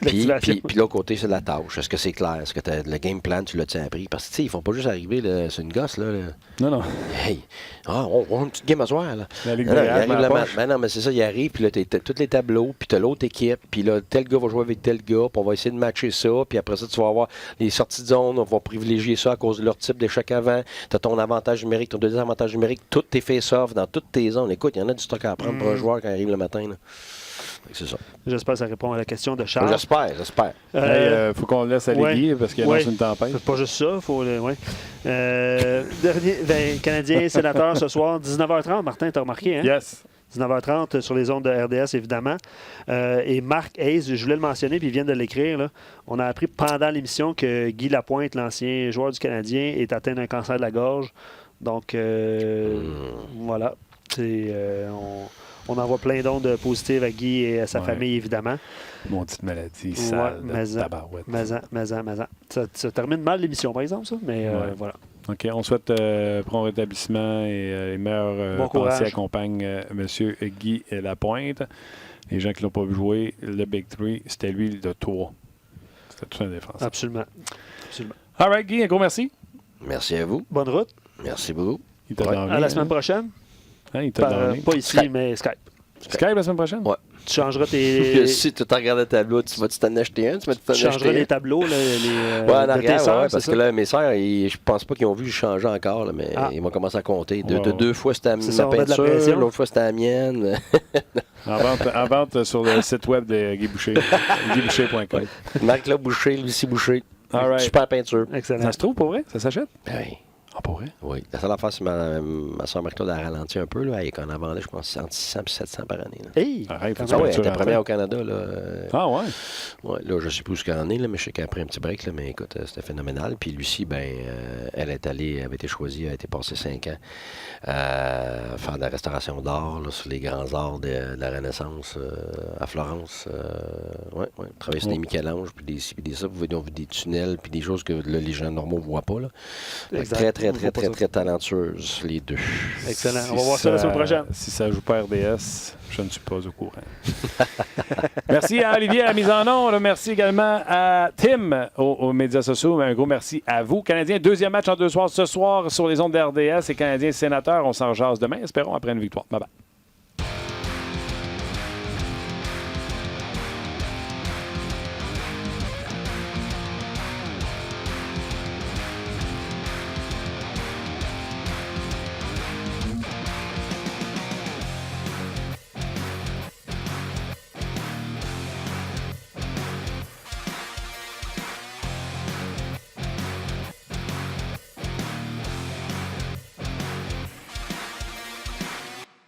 Speaker 9: Puis l'autre côté, c'est la tâche. Est-ce que c'est clair? Est-ce que le game plan, tu l'as-tu appris? Parce que, tu sais, ils font pas juste arriver sur une gosse, là.
Speaker 1: Non.
Speaker 9: Hey, on a une petite game à soir, là.
Speaker 1: La Ligue
Speaker 9: non, mais c'est ça, il arrive, puis là, tu as tous les tableaux, puis tu as l'autre équipe, puis là, tel gars va jouer avec tel gars, puis on va essayer de matcher ça, puis après ça, tu vas avoir les sorties de zone, on va privilégier ça à cause de leur type d'échec avant. Tu as ton avantage numérique, ton deuxième avantage numérique, tout tes face-off dans toutes tes zones. Écoute, il y en a du stock à apprendre pour un joueur quand il arrive le matin, là. C'est ça.
Speaker 2: J'espère que ça répond à la question de Charles.
Speaker 9: J'espère.
Speaker 1: Faut qu'on le laisse aller Guy parce qu'il y a une tempête.
Speaker 2: C'est pas juste ça. Dernier Canadien sénateur ce soir, 19h30. Martin, t'as remarqué, hein?
Speaker 1: Yes.
Speaker 2: 19h30 sur les ondes de RDS, évidemment. Et Marc Hayes, je voulais le mentionner, puis il vient de l'écrire. Là. On a appris pendant l'émission que Guy Lapointe, l'ancien joueur du Canadien, est atteint d'un cancer de la gorge. Donc, voilà. On envoie plein d'ondes positives à Guy et à sa famille, évidemment.
Speaker 1: Maudite maladie, sale de tabarouette.
Speaker 2: Ça termine mal l'émission, par exemple, ça, mais voilà.
Speaker 1: OK, on souhaite prompt rétablissement et les meilleurs pensées accompagnent M. Guy Lapointe. Les gens qui ne l'ont pas vu jouer, le Big Three, c'était lui le 3. C'était tout un défenseur.
Speaker 2: Absolument.
Speaker 1: All right, Guy, un gros merci.
Speaker 9: Merci à vous.
Speaker 2: Bonne route.
Speaker 9: Merci beaucoup.
Speaker 2: À la semaine prochaine.
Speaker 1: Il t'a donné.
Speaker 2: Pas ici,
Speaker 9: Skype.
Speaker 2: Mais Skype.
Speaker 1: Skype la semaine prochaine?
Speaker 9: Ouais.
Speaker 2: Tu changeras tes...
Speaker 9: Si tu regardes le tableau, tu vas-tu t'en acheter un? Tu
Speaker 2: changeras les tableaux, là,
Speaker 9: en arrière, tes sœurs, parce que là, mes sœurs, je pense pas qu'ils ont vu changer encore, là, mais ils vont commencer à compter. Deux fois, c'était ma peinture, l'autre fois, c'était la mienne.
Speaker 1: En vente sur le site web de Guy Boucher, guyboucher.com.
Speaker 9: Marc-Claude Boucher, Lucie Boucher.
Speaker 1: Right.
Speaker 9: Super peinture.
Speaker 2: Excellent.
Speaker 1: Ça se trouve pour vrai? Ça s'achète?
Speaker 9: Oui.
Speaker 1: Ah, pour vrai?
Speaker 9: Oui. La seule affaire, c'est ma soeur Marc-Claude a ralenti un peu. Là. Elle en vendait, je pense, entre 600 et 700 par année. Là.
Speaker 2: Hey!
Speaker 1: Arrête,
Speaker 9: elle était première au Canada. Là.
Speaker 1: Ah ouais?
Speaker 9: Ouais, là, je sais plus où ce qu'elle en est, là, mais je sais qu'elle a pris un petit break, là, mais écoute, c'était phénoménal. Puis Lucie, elle avait été choisie, elle a été passée 5 ans à faire de la restauration d'art là, sur les grands arts de la Renaissance à Florence. Travailler sur des Michel-Ange, puis des ça, vous voyez, on voit des tunnels, puis des choses que les gens normaux ne voient pas. Là. Très talentueuses, les deux.
Speaker 2: Excellent. On va voir ça la semaine prochaine.
Speaker 1: Si ça joue pas RDS, je ne suis pas au courant. Merci à Olivier à la mise en onde. Merci également à Tim aux médias sociaux. Un gros merci à vous. Canadiens, deuxième match en 2 soirs ce soir sur les ondes de RDS et Canadiens sénateurs. On s'en jase demain. Espérons après une victoire. Bye bye.